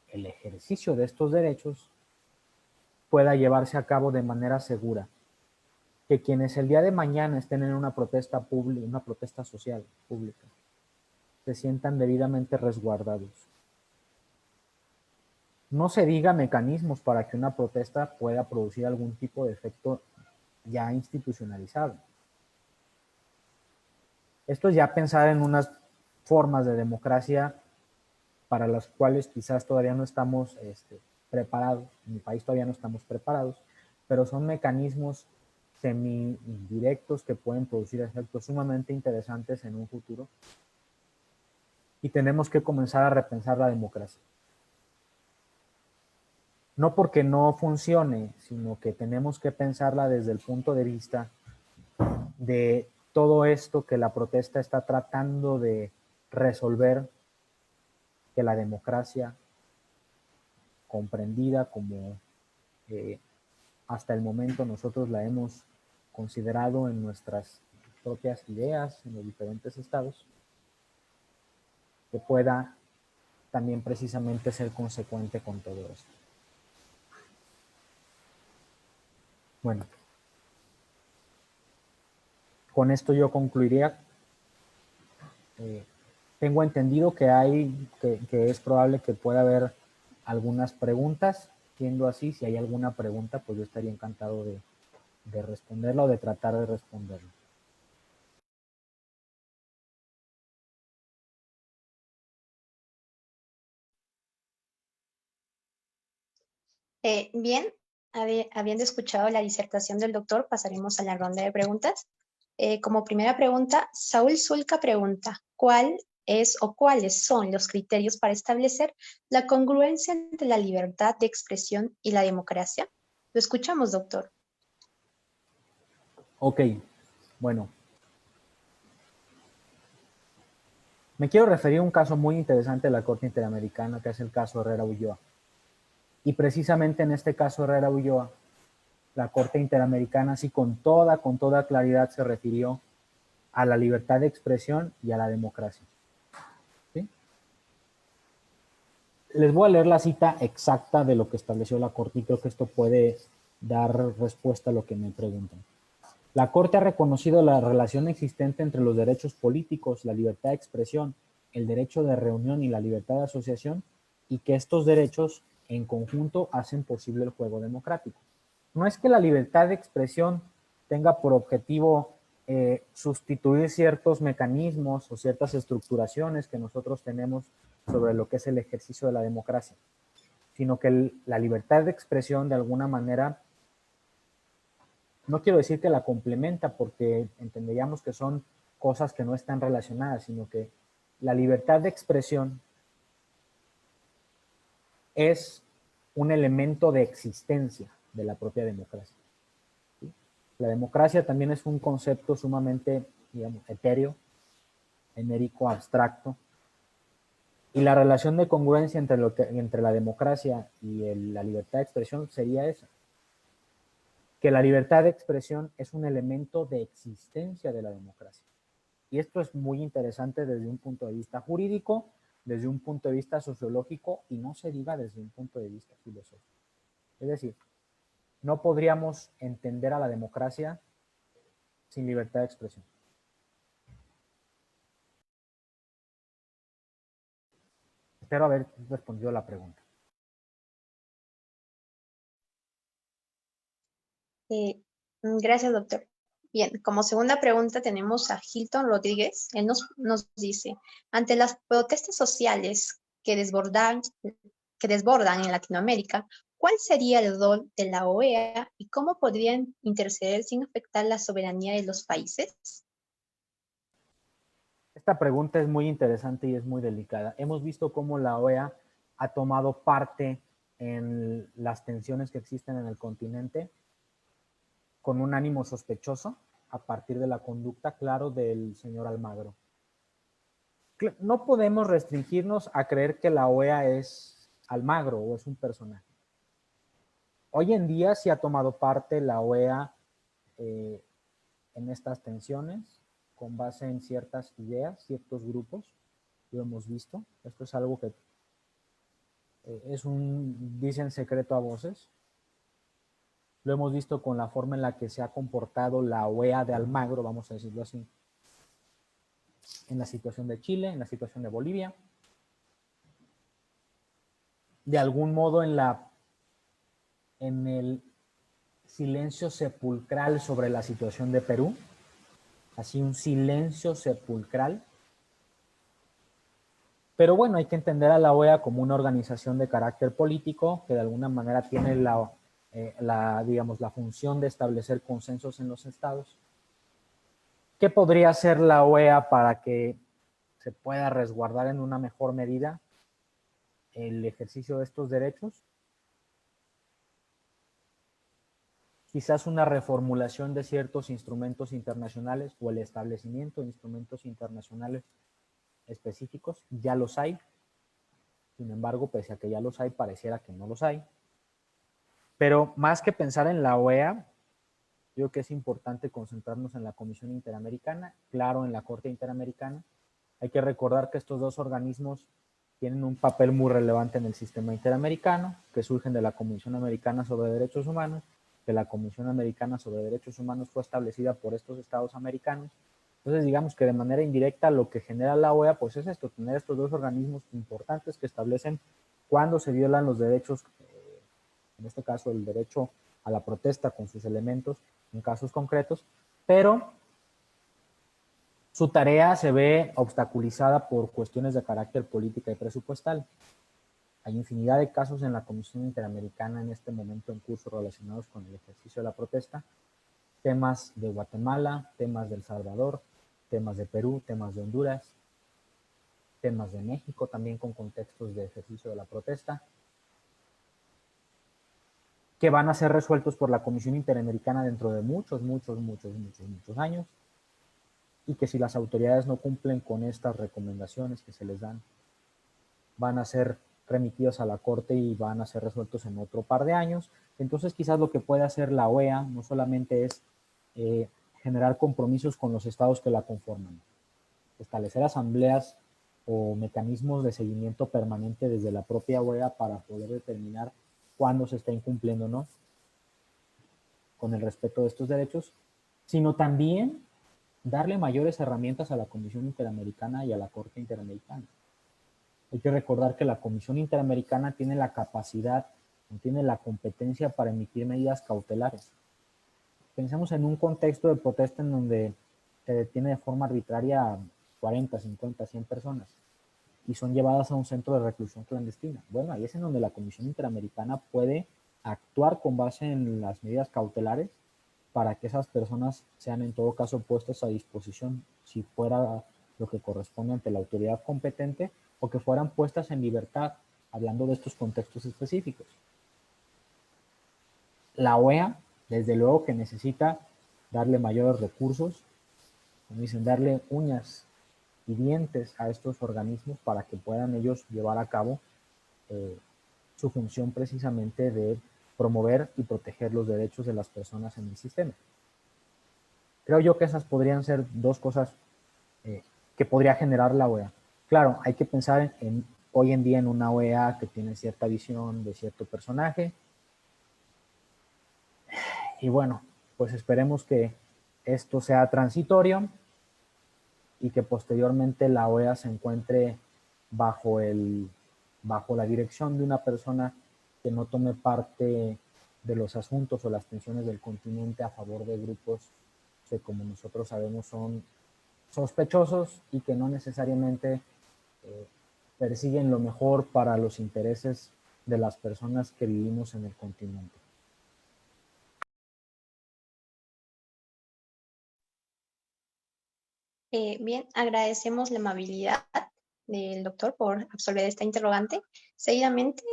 el ejercicio de estos derechos pueda llevarse a cabo de manera segura. Que quienes el día de mañana estén en una protesta pública, una protesta social pública, se sientan debidamente resguardados. No se diga mecanismos para que una protesta pueda producir algún tipo de efecto ya institucionalizado. Esto es ya pensar en unas formas de democracia para las cuales quizás todavía no estamos preparados, en mi país todavía no estamos preparados, pero son mecanismos semi-indirectos que pueden producir efectos sumamente interesantes en un futuro. Y tenemos que comenzar a repensar la democracia. No porque no funcione, sino que tenemos que pensarla desde el punto de vista de todo esto que la protesta está tratando de resolver, que la democracia, comprendida como hasta el momento nosotros la hemos considerado en nuestras propias ideas en los diferentes estados, que pueda también precisamente ser consecuente con todo esto. Bueno, con esto yo concluiría. Tengo entendido que que es probable que pueda haber algunas preguntas. Siendo así, si hay alguna pregunta, pues yo estaría encantado de responderla o de tratar de responderla. Bien, habiendo escuchado la disertación del doctor, pasaremos a la ronda de preguntas. Como primera pregunta, Saúl Zulca pregunta, ¿cuál es o cuáles son los criterios para establecer la congruencia entre la libertad de expresión y la democracia? Lo escuchamos, doctor. Ok, bueno. Me quiero referir a un caso muy interesante de la Corte Interamericana, que es el caso Herrera Ulloa. Y precisamente en este caso Herrera Ulloa, la Corte Interamericana sí con toda claridad se refirió a la libertad de expresión y a la democracia. ¿Sí? Les voy a leer la cita exacta de lo que estableció la Corte y creo que esto puede dar respuesta a lo que me preguntan. La Corte ha reconocido la relación existente entre los derechos políticos, la libertad de expresión el derecho de reunión y la libertad de asociación, y que estos derechos en conjunto hacen posible el juego democrático. No es que la libertad de expresión tenga por objetivo sustituir ciertos mecanismos o ciertas estructuraciones que nosotros tenemos sobre lo que es el ejercicio de la democracia, sino que la libertad de expresión de alguna manera, no quiero decir que la complementa porque entenderíamos que son cosas que no están relacionadas, sino que la libertad de expresión es un elemento de existencia de la propia democracia. ¿Sí? La democracia también es un concepto sumamente, digamos, etéreo, genérico, abstracto, y la relación de congruencia entre la democracia y la libertad de expresión sería esa, que la libertad de expresión es un elemento de existencia de la democracia. Y esto es muy interesante desde un punto de vista jurídico, desde un punto de vista sociológico y no se diga desde un punto de vista filosófico. Es decir, no podríamos entender a la democracia sin libertad de expresión. Espero haber respondido la pregunta. Gracias, doctor. Bien, como segunda pregunta tenemos a Hilton Rodríguez. Él nos dice, ante las protestas sociales que desbordan en Latinoamérica, ¿cuál sería el rol de la OEA y cómo podrían interceder sin afectar la soberanía de los países? Esta pregunta es muy interesante y es muy delicada. Hemos visto cómo la OEA ha tomado parte en las tensiones que existen en el continente con un ánimo sospechoso a partir de la conducta, claro, del señor Almagro. No podemos restringirnos a creer que la OEA es Almagro o es un personaje. Hoy en día sí ha tomado parte la OEA en estas tensiones con base en ciertas ideas, ciertos grupos, lo hemos visto. Esto es algo que dicen secreto a voces. Lo hemos visto con la forma en la que se ha comportado la OEA de Almagro, vamos a decirlo así, en la situación de Chile, en la situación de Bolivia. De algún modo en el silencio sepulcral sobre la situación de Perú, así un silencio sepulcral. Pero bueno, hay que entender a la OEA como una organización de carácter político que de alguna manera tiene digamos, la función de establecer consensos en los estados. ¿Qué podría hacer la OEA para que se pueda resguardar en una mejor medida el ejercicio de estos derechos? Quizás una reformulación de ciertos instrumentos internacionales o el establecimiento de instrumentos internacionales específicos. Ya los hay. Sin embargo, pese a que ya los hay, pareciera que no los hay. Pero más que pensar en la OEA, yo creo que es importante concentrarnos en la Comisión Interamericana, claro, en la Corte Interamericana. Hay que recordar que estos dos organismos tienen un papel muy relevante en el sistema interamericano, que surgen de la Comisión Americana sobre Derechos Humanos, que la Comisión Americana sobre Derechos Humanos fue establecida por estos estados americanos. Entonces, digamos que de manera indirecta lo que genera la OEA, pues es esto, tener estos dos organismos importantes que establecen cuándo se violan los derechos, en este caso el derecho a la protesta con sus elementos en casos concretos, pero su tarea se ve obstaculizada por cuestiones de carácter política y presupuestal. Hay infinidad de casos en la Comisión Interamericana en este momento en curso relacionados con el ejercicio de la protesta, temas de Guatemala, temas de El Salvador, temas de Perú, temas de Honduras, temas de México también con contextos de ejercicio de la protesta, que van a ser resueltos por la Comisión Interamericana dentro de muchos años, y que si las autoridades no cumplen con estas recomendaciones que se les dan, van a ser remitidos a la Corte y van a ser resueltos en otro par de años. Entonces quizás lo que puede hacer la OEA no solamente es generar compromisos con los estados que la conforman, establecer asambleas o mecanismos de seguimiento permanente desde la propia OEA para poder determinar cuándo se está incumpliendo o no con el respeto de estos derechos, sino también darle mayores herramientas a la Comisión Interamericana y a la Corte Interamericana. Hay que recordar que la Comisión Interamericana tiene la capacidad, tiene la competencia para emitir medidas cautelares. Pensemos en un contexto de protesta en donde se detiene de forma arbitraria 40, 50, 100 personas y son llevadas a un centro de reclusión clandestina. Bueno, ahí es en donde la Comisión Interamericana puede actuar con base en las medidas cautelares para que esas personas sean en todo caso puestas a disposición, si fuera lo que corresponde ante la autoridad competente, o que fueran puestas en libertad, hablando de estos contextos específicos. La OEA, desde luego que necesita darle mayores recursos, como dicen, darle uñas y dientes a estos organismos para que puedan ellos llevar a cabo su función precisamente de promover y proteger los derechos de las personas en el sistema. Creo yo que esas podrían ser dos cosas que podría generar la OEA. Claro, hay que pensar hoy en día en una OEA que tiene cierta visión de cierto personaje. Y bueno, pues esperemos que esto sea transitorio y que posteriormente la OEA se encuentre bajo la dirección de una persona que no tome parte de los asuntos o las tensiones del continente a favor de grupos que, como nosotros sabemos, son sospechosos y que no necesariamente persiguen lo mejor para los intereses de las personas que vivimos en el continente. Bien, agradecemos la amabilidad del doctor por absolver esta interrogante. Seguidamente,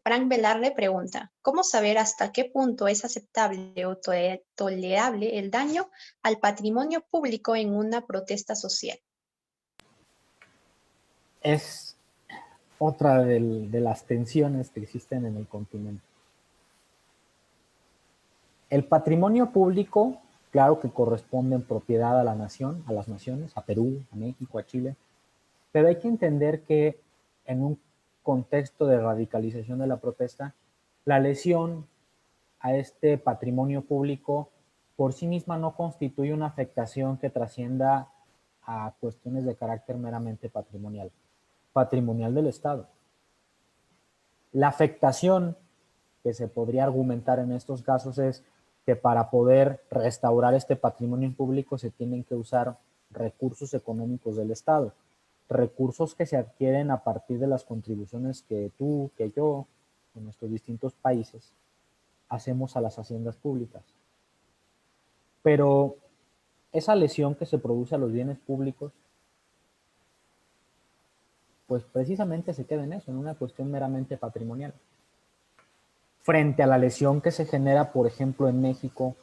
Frank Velarde pregunta, ¿cómo saber hasta qué punto es aceptable o tolerable el daño al patrimonio público en una protesta social? Es otra de las tensiones que existen en el continente. El patrimonio público, claro que corresponde en propiedad a la nación, a las naciones, a Perú, a México, a Chile, pero hay que entender que en un contexto de radicalización de la protesta, la lesión a este patrimonio público por sí misma no constituye una afectación que trascienda a cuestiones de carácter meramente patrimonial del Estado. La afectación que se podría argumentar en estos casos es que para poder restaurar este patrimonio público se tienen que usar recursos económicos del Estado, recursos que se adquieren a partir de las contribuciones que tú, que yo, en nuestros distintos países, hacemos a las haciendas públicas. Pero esa lesión que se produce a los bienes públicos, pues precisamente se queda en eso, en una cuestión meramente patrimonial. Frente a la lesión que se genera, por ejemplo, en México,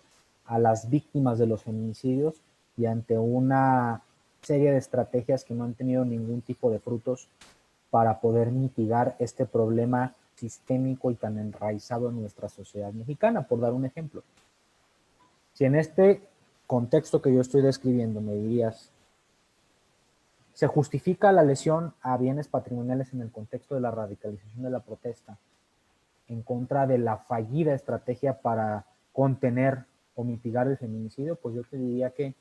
a las víctimas de los feminicidios y ante una serie de estrategias que no han tenido ningún tipo de frutos para poder mitigar este problema sistémico y tan enraizado en nuestra sociedad mexicana, por dar un ejemplo. Si en este contexto que yo estoy describiendo me dirías, ¿se justifica la lesión a bienes patrimoniales en el contexto de la radicalización de la protesta en contra de la fallida estrategia para contener o mitigar el feminicidio? Pues yo te diría que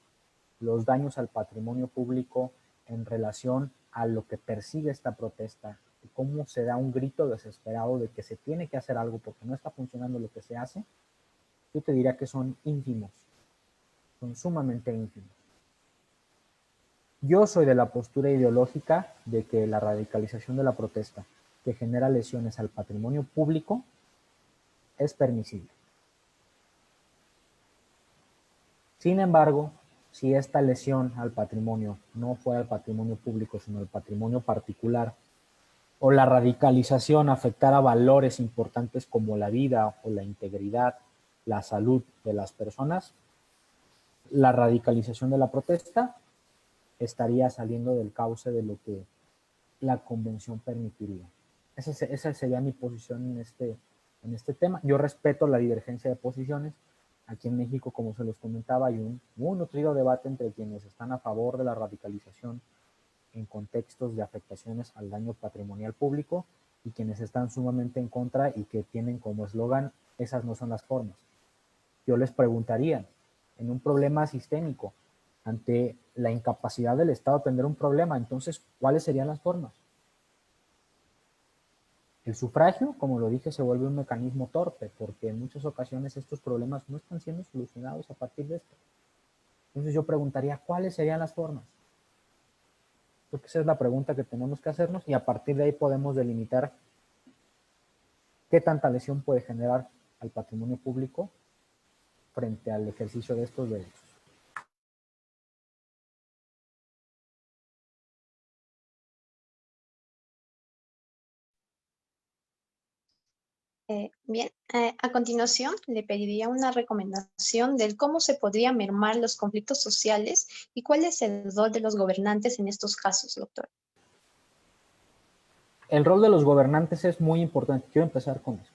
los daños al patrimonio público en relación a lo que persigue esta protesta y cómo se da un grito desesperado de que se tiene que hacer algo porque no está funcionando lo que se hace, yo te diría que son ínfimos, son sumamente ínfimos. Yo soy de la postura ideológica de que la radicalización de la protesta que genera lesiones al patrimonio público es permisible. Sin embargo, si esta lesión al patrimonio no fuera al patrimonio público, sino al patrimonio particular, o la radicalización afectara valores importantes como la vida o la integridad, la salud de las personas, la radicalización de la protesta estaría saliendo del cauce de lo que la convención permitiría. Esa sería mi posición en este tema. Yo respeto la divergencia de posiciones. Aquí en México, como se los comentaba, hay un muy nutrido debate entre quienes están a favor de la radicalización en contextos de afectaciones al daño patrimonial público y quienes están sumamente en contra y que tienen como eslogan, esas no son las formas. Yo les preguntaría, en un problema sistémico, ante la incapacidad del Estado de atender un problema. Entonces, ¿cuáles serían las formas? El sufragio, como lo dije, se vuelve un mecanismo torpe, porque en muchas ocasiones estos problemas no están siendo solucionados a partir de esto. Entonces yo preguntaría, ¿cuáles serían las formas? Porque esa es la pregunta que tenemos que hacernos y a partir de ahí podemos delimitar qué tanta lesión puede generar al patrimonio público frente al ejercicio de estos derechos. Bien, a continuación le pediría una recomendación del cómo se podría mermar los conflictos sociales y cuál es el rol de los gobernantes en estos casos, doctor. El rol de los gobernantes es muy importante. Quiero empezar con eso.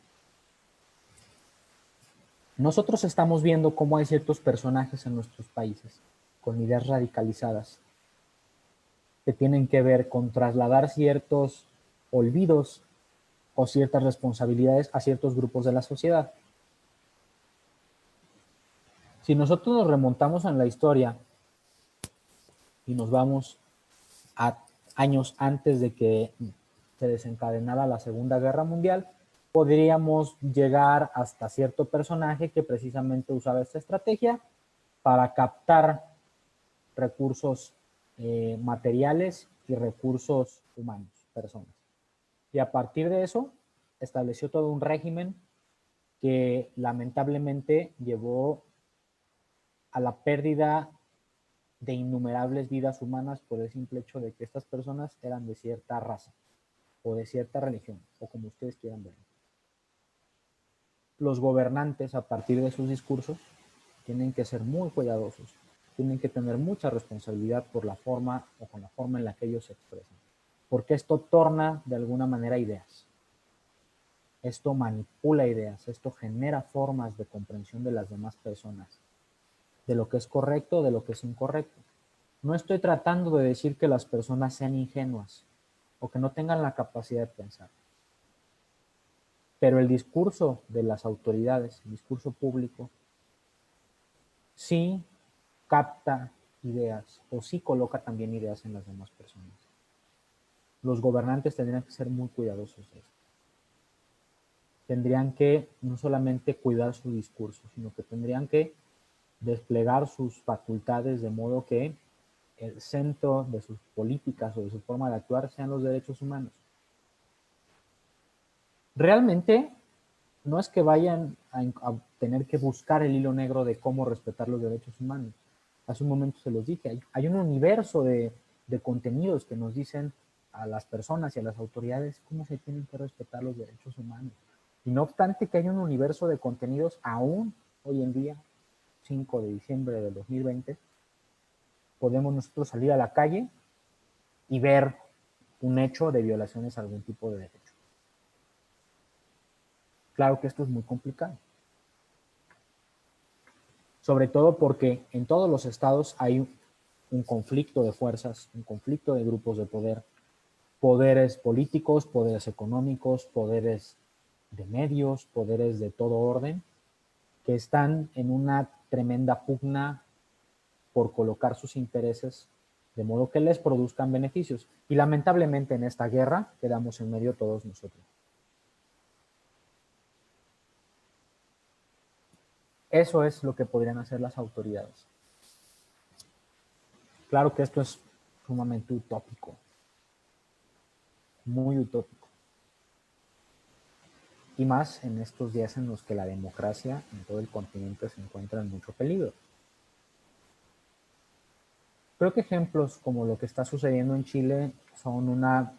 Nosotros estamos viendo cómo hay ciertos personajes en nuestros países con ideas radicalizadas que tienen que ver con trasladar ciertos olvidos o ciertas responsabilidades a ciertos grupos de la sociedad. Si nosotros nos remontamos en la historia y nos vamos a años antes de que se desencadenara la Segunda Guerra Mundial, podríamos llegar hasta cierto personaje que precisamente usaba esta estrategia para captar recursos materiales y recursos humanos, personas. Y a partir de eso estableció todo un régimen que lamentablemente llevó a la pérdida de innumerables vidas humanas por el simple hecho de que estas personas eran de cierta raza o de cierta religión, o como ustedes quieran ver. Los gobernantes, a partir de sus discursos, tienen que ser muy cuidadosos, tienen que tener mucha responsabilidad por la forma o con la forma en la que ellos se expresan, porque esto torna de alguna manera ideas. Esto manipula ideas, esto genera formas de comprensión de las demás personas, de lo que es correcto, de lo que es incorrecto. No estoy tratando de decir que las personas sean ingenuas o que no tengan la capacidad de pensar. Pero el discurso de las autoridades, el discurso público, sí capta ideas o sí coloca también ideas en las demás personas. Los gobernantes tendrían que ser muy cuidadosos de esto. Tendrían que no solamente cuidar su discurso, sino que tendrían que desplegar sus facultades de modo que el centro de sus políticas o de su forma de actuar sean los derechos humanos. Realmente no es que vayan a tener que buscar el hilo negro de cómo respetar los derechos humanos. Hace un momento se los dije, hay un universo de contenidos que nos dicen a las personas y a las autoridades cómo se tienen que respetar los derechos humanos. Y no obstante que hay un universo de contenidos aún hoy en día, 5 de diciembre del 2020, podemos nosotros salir a la calle y ver un hecho de violaciones a algún tipo de derecho. Claro que esto es muy complicado. Sobre todo porque en todos los estados hay un conflicto de fuerzas, un conflicto de grupos de poder, poderes políticos, poderes económicos, poderes de medios, poderes de todo orden, que están en una tremenda pugna por colocar sus intereses de modo que les produzcan beneficios. Y lamentablemente en esta guerra quedamos en medio todos nosotros. Eso es lo que podrían hacer las autoridades. Claro que esto es sumamente utópico, muy utópico. Y más en estos días en los que la democracia en todo el continente se encuentra en mucho peligro. Creo que ejemplos como lo que está sucediendo en Chile son una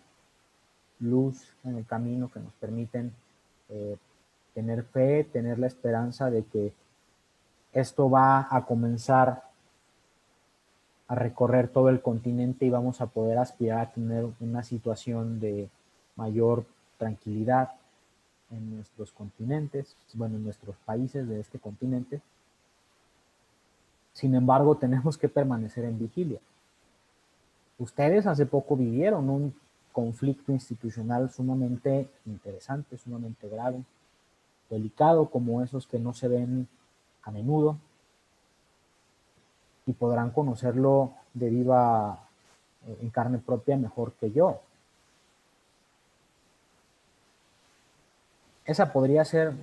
luz en el camino que nos permiten tener fe, tener la esperanza de que esto va a comenzar a recorrer todo el continente y vamos a poder aspirar a tener una situación de mayor tranquilidad en nuestros continentes, bueno, en nuestros países de este continente. Sin embargo, tenemos que permanecer en vigilia. Ustedes hace poco vivieron un conflicto institucional sumamente interesante, sumamente grave, delicado, como esos que no se ven a menudo. y podrán conocerlo de viva, en carne propia, mejor que yo. Esa podría ser,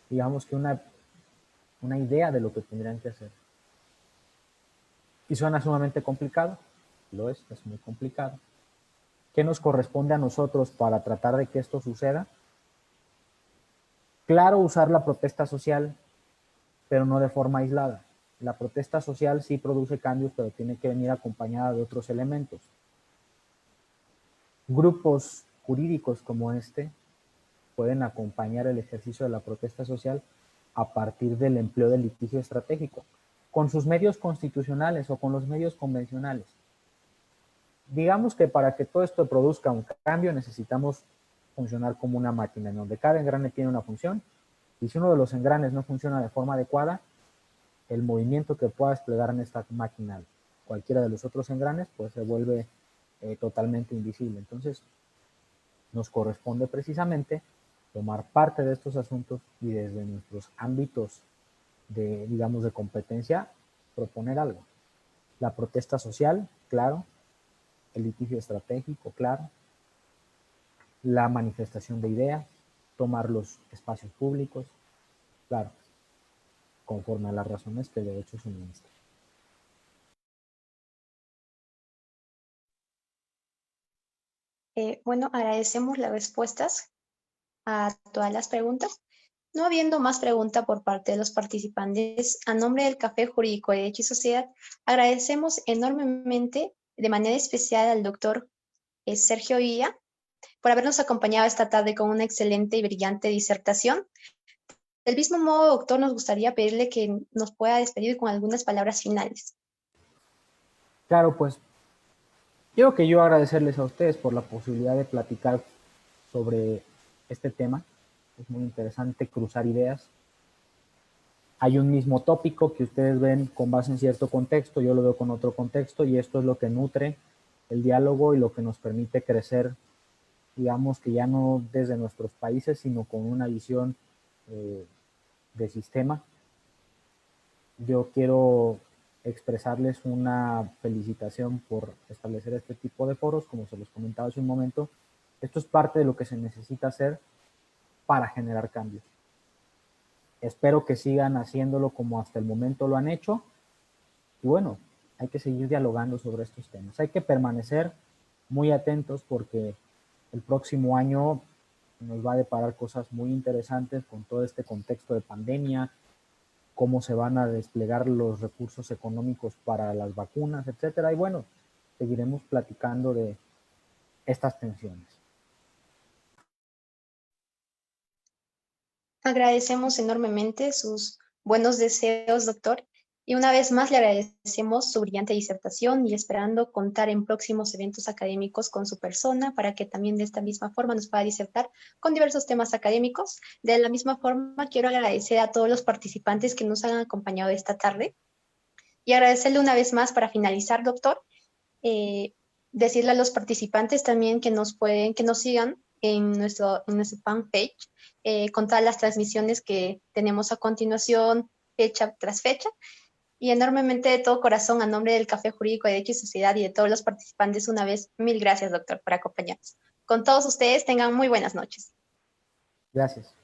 digamos que una idea de lo que tendrían que hacer. Y suena sumamente complicado, lo es muy complicado. ¿Qué nos corresponde a nosotros para tratar de que esto suceda? Claro, usar la protesta social, pero no de forma aislada. La protesta social sí produce cambios, pero tiene que venir acompañada de otros elementos. Grupos jurídicos como este pueden acompañar el ejercicio de la protesta social a partir del empleo del litigio estratégico, con sus medios constitucionales o con los medios convencionales. Digamos que para que todo esto produzca un cambio necesitamos funcionar como una máquina, en donde cada engrane tiene una función, y si uno de los engranes no funciona de forma adecuada, el movimiento que pueda desplegar en esta máquina cualquiera de los otros engranes, pues se vuelve totalmente invisible. Entonces, nos corresponde precisamente tomar parte de estos asuntos y desde nuestros ámbitos de, digamos, de competencia, proponer algo. La protesta social, claro. El litigio estratégico, claro. La manifestación de ideas, tomar los espacios públicos, claro, conforme a las razones que el derecho suministra. Bueno, agradecemos las respuestas a todas las preguntas. No habiendo más pregunta por parte de los participantes, a nombre del Café Jurídico de Derecho y Sociedad, agradecemos enormemente, de manera especial, al doctor Sergio Villa por habernos acompañado esta tarde con una excelente y brillante disertación. Del mismo modo, doctor, nos gustaría pedirle que nos pueda despedir con algunas palabras finales. Claro, pues yo agradecerles a ustedes por la posibilidad de platicar sobre este tema. Es muy interesante cruzar ideas. Hay un mismo tópico que ustedes ven con base en cierto contexto, yo lo veo con otro contexto, y esto es lo que nutre el diálogo y lo que nos permite crecer, digamos que ya no desde nuestros países, sino con una visión de sistema. Yo quiero expresarles una felicitación por establecer este tipo de foros, como se los comentaba hace un momento. Esto es parte de lo que se necesita hacer para generar cambios. Espero que sigan haciéndolo como hasta el momento lo han hecho. Y bueno, hay que seguir dialogando sobre estos temas. Hay que permanecer muy atentos porque el próximo año nos va a deparar cosas muy interesantes con todo este contexto de pandemia, cómo se van a desplegar los recursos económicos para las vacunas, etcétera. Y bueno, seguiremos platicando de estas tensiones. Agradecemos enormemente sus buenos deseos, doctor, y una vez más le agradecemos su brillante disertación y esperando contar en próximos eventos académicos con su persona para que también de esta misma forma nos pueda disertar con diversos temas académicos. De la misma forma, quiero agradecer a todos los participantes que nos han acompañado esta tarde y agradecerle una vez más para finalizar, doctor, decirle a los participantes también que nos sigan en nuestro fanpage con todas las transmisiones que tenemos a continuación, fecha tras fecha. Y enormemente de todo corazón, a nombre del Café Jurídico de Derecho y Sociedad y de todos los participantes, una vez, mil gracias, doctor, por acompañarnos. Con todos ustedes, tengan muy buenas noches. Gracias.